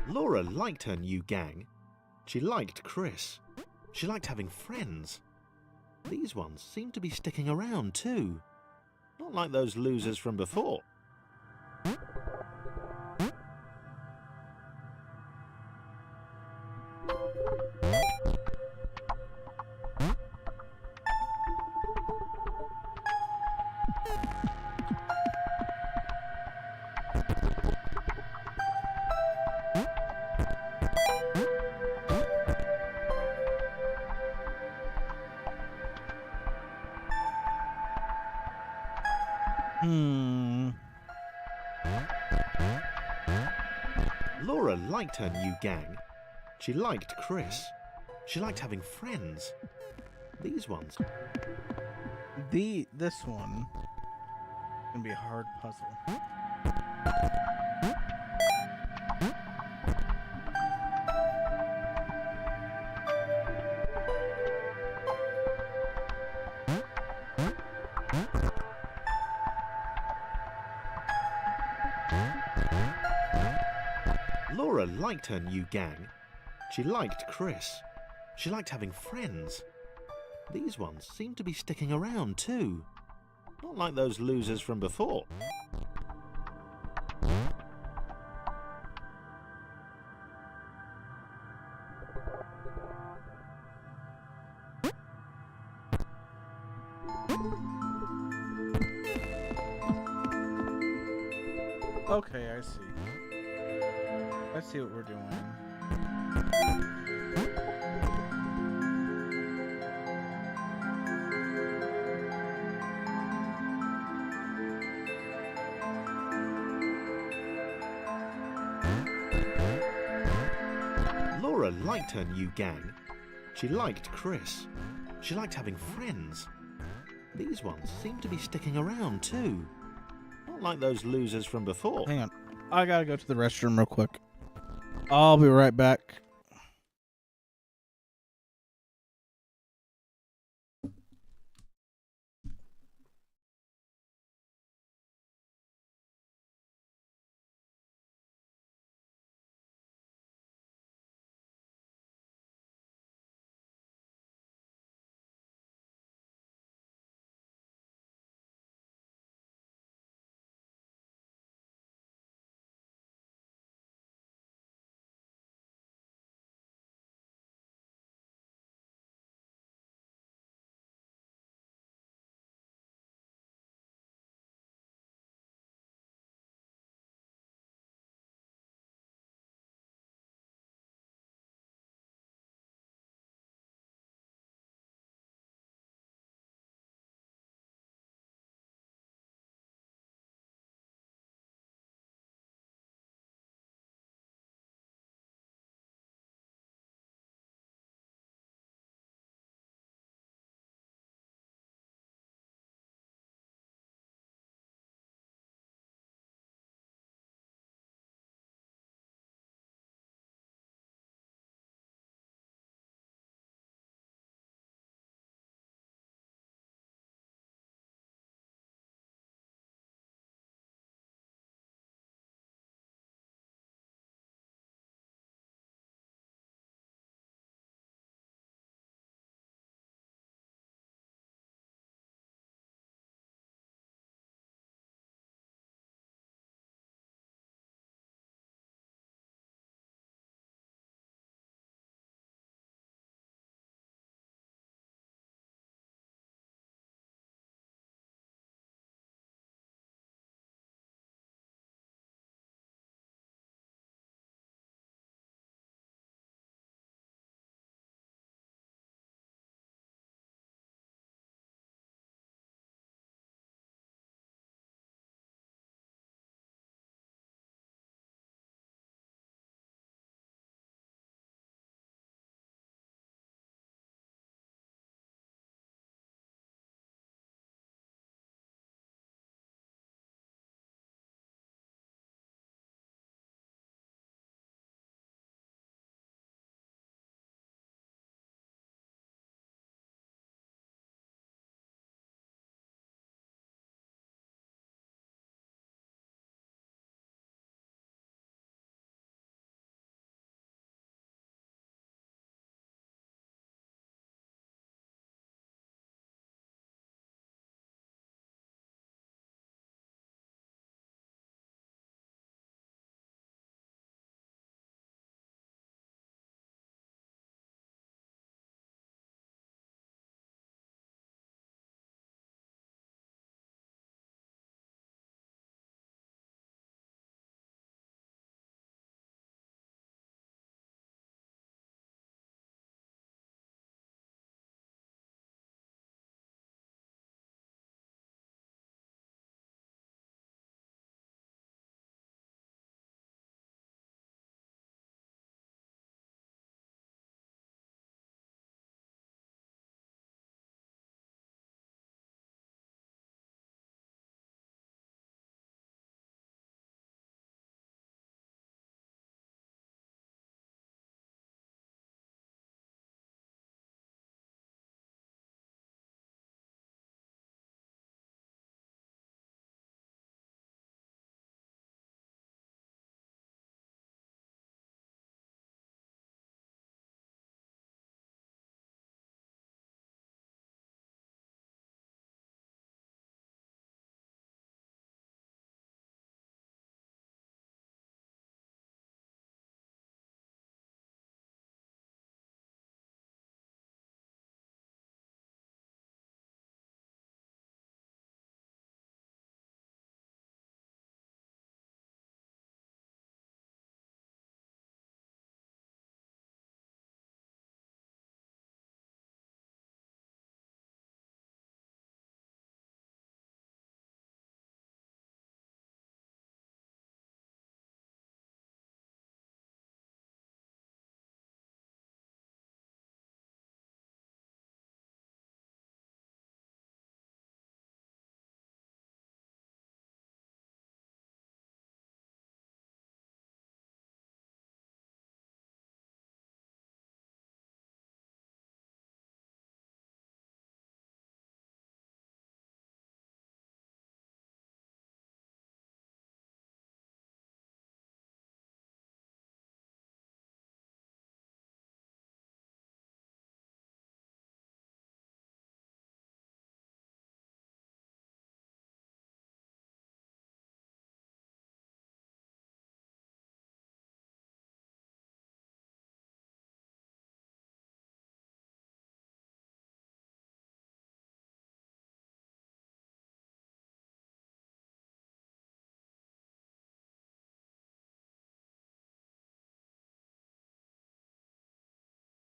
Laura liked her new gang. She liked Chris. She liked having friends. These ones seem to be sticking around too. Not like those losers from before. Laura liked her new gang. She liked Chris. She liked having friends. These ones This one can be a hard puzzle. Laura liked her new gang. She liked Chris. She liked having friends. These ones seem to be sticking around too. Not like those losers from before. Okay, I see. I see what we're doing. Laura liked her new gang. She liked Chris. She liked having friends. These ones seem to be sticking around too. Not like those losers from before. Hang on. I gotta go to the restroom real quick. I'll be right back.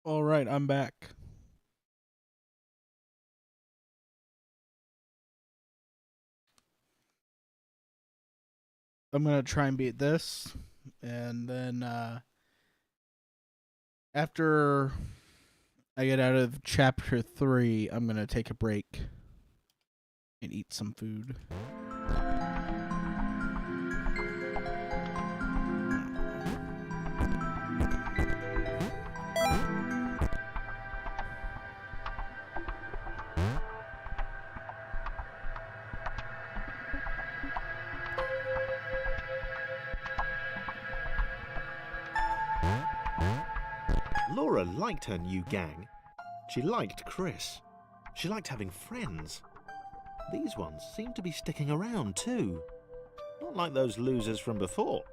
All right, I'm back. I'm gonna try and beat this, and then after I get out of chapter 3, I'm gonna take a break and eat some food. Laura liked her new gang. She liked Chris. She liked having friends. These ones seemed to be sticking around too. Not like those losers from before.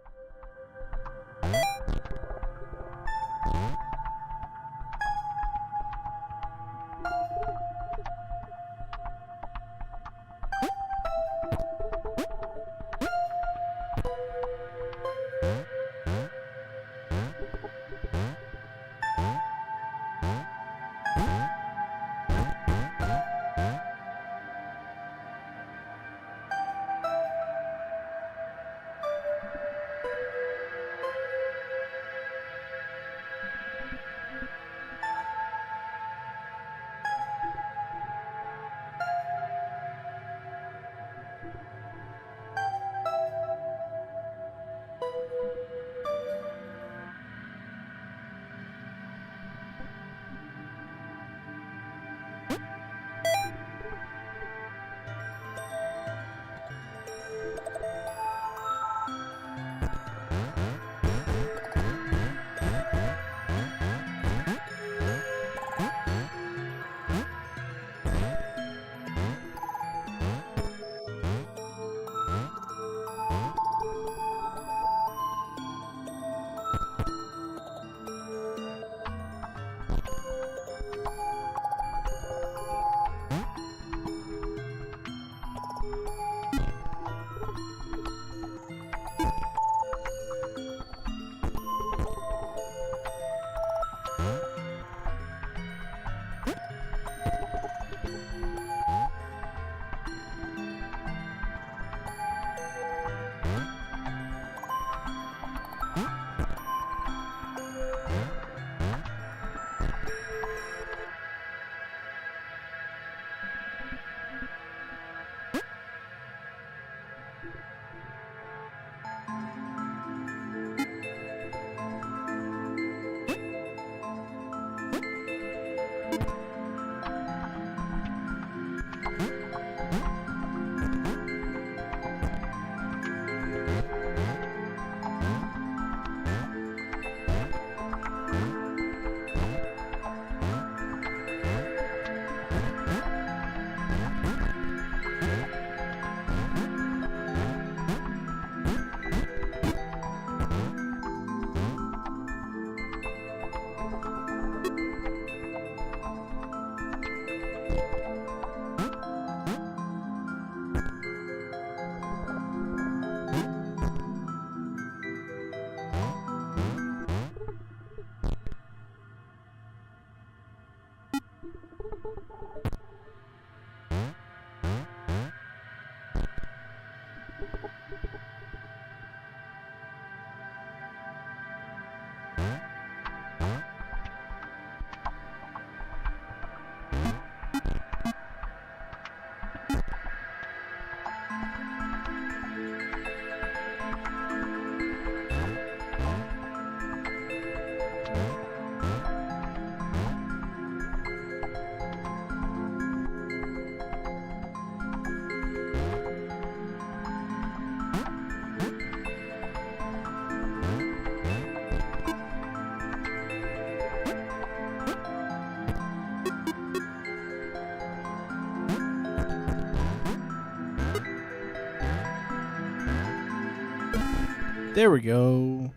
There we go.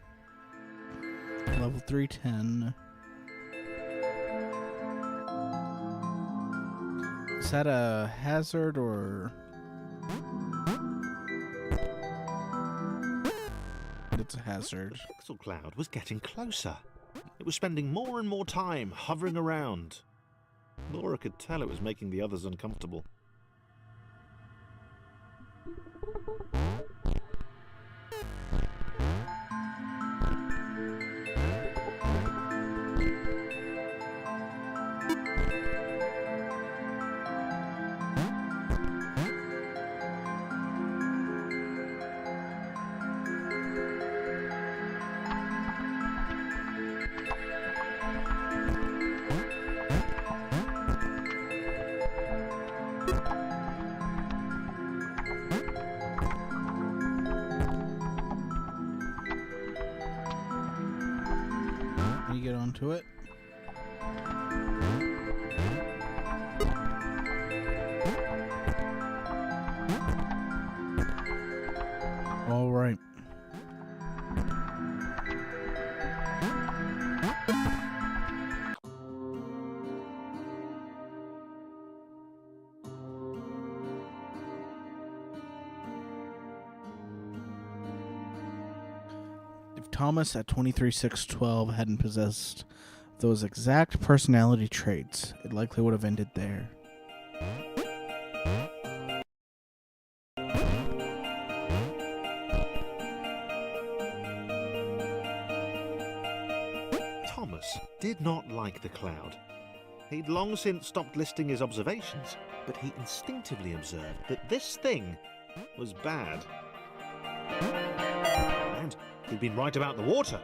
Level 310. Is that a hazard or... It's a hazard. The pixel cloud was getting closer. It was spending more and more time hovering around. Laura could tell it was making the others uncomfortable. Can you get onto it? All right. If Thomas at 23-6-12 hadn't possessed those exact personality traits, it likely would have ended there. Thomas did not like the cloud. He'd long since stopped listing his observations, but he instinctively observed that this thing was bad. And he'd been right about the water.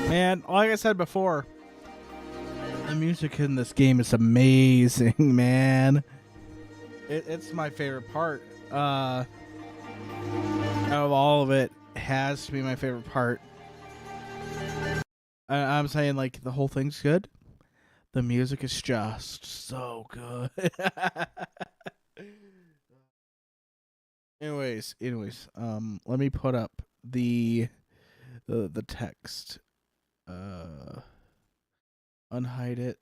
Man, like I said before, the music in this game is amazing, man. It's my favorite part. Out of all of it, has to be my favorite part. I'm saying, like, the whole thing's good. The music is just so good. anyways, let me put up the text. Unhide it.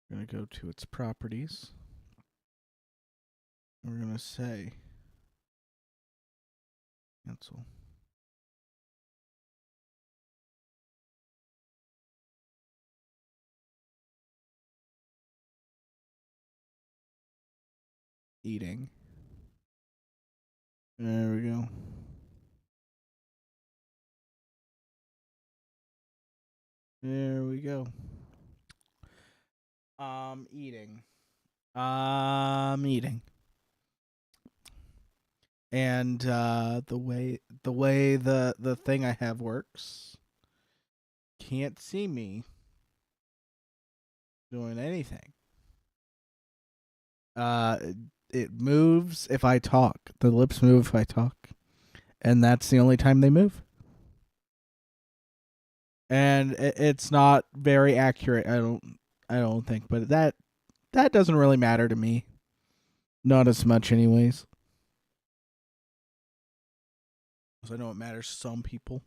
We're gonna go to its properties. We're gonna say cancel. Eating. There we go. There we go. Eating. Eating. And the way the thing I have works, can't see me doing anything. It moves if I talk. The lips move if I talk, and that's the only time they move. And it's not very accurate. I don't think, but that doesn't really matter to me. Not as much, anyways. Because I know it matters to some people.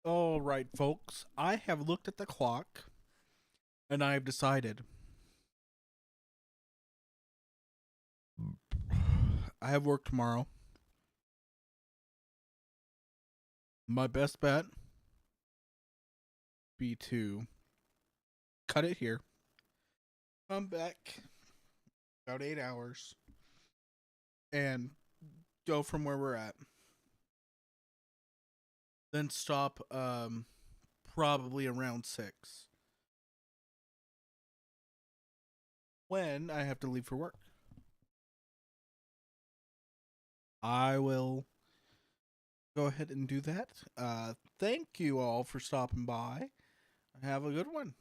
All right, folks. I have looked at the clock and I have decided. I have work tomorrow. My best bet be to cut it here. Come back about 8 hours and go from where we're at. Then stop probably around 6 when I have to leave for work. I will go ahead and do that. Thank you all for stopping by. Have a good one.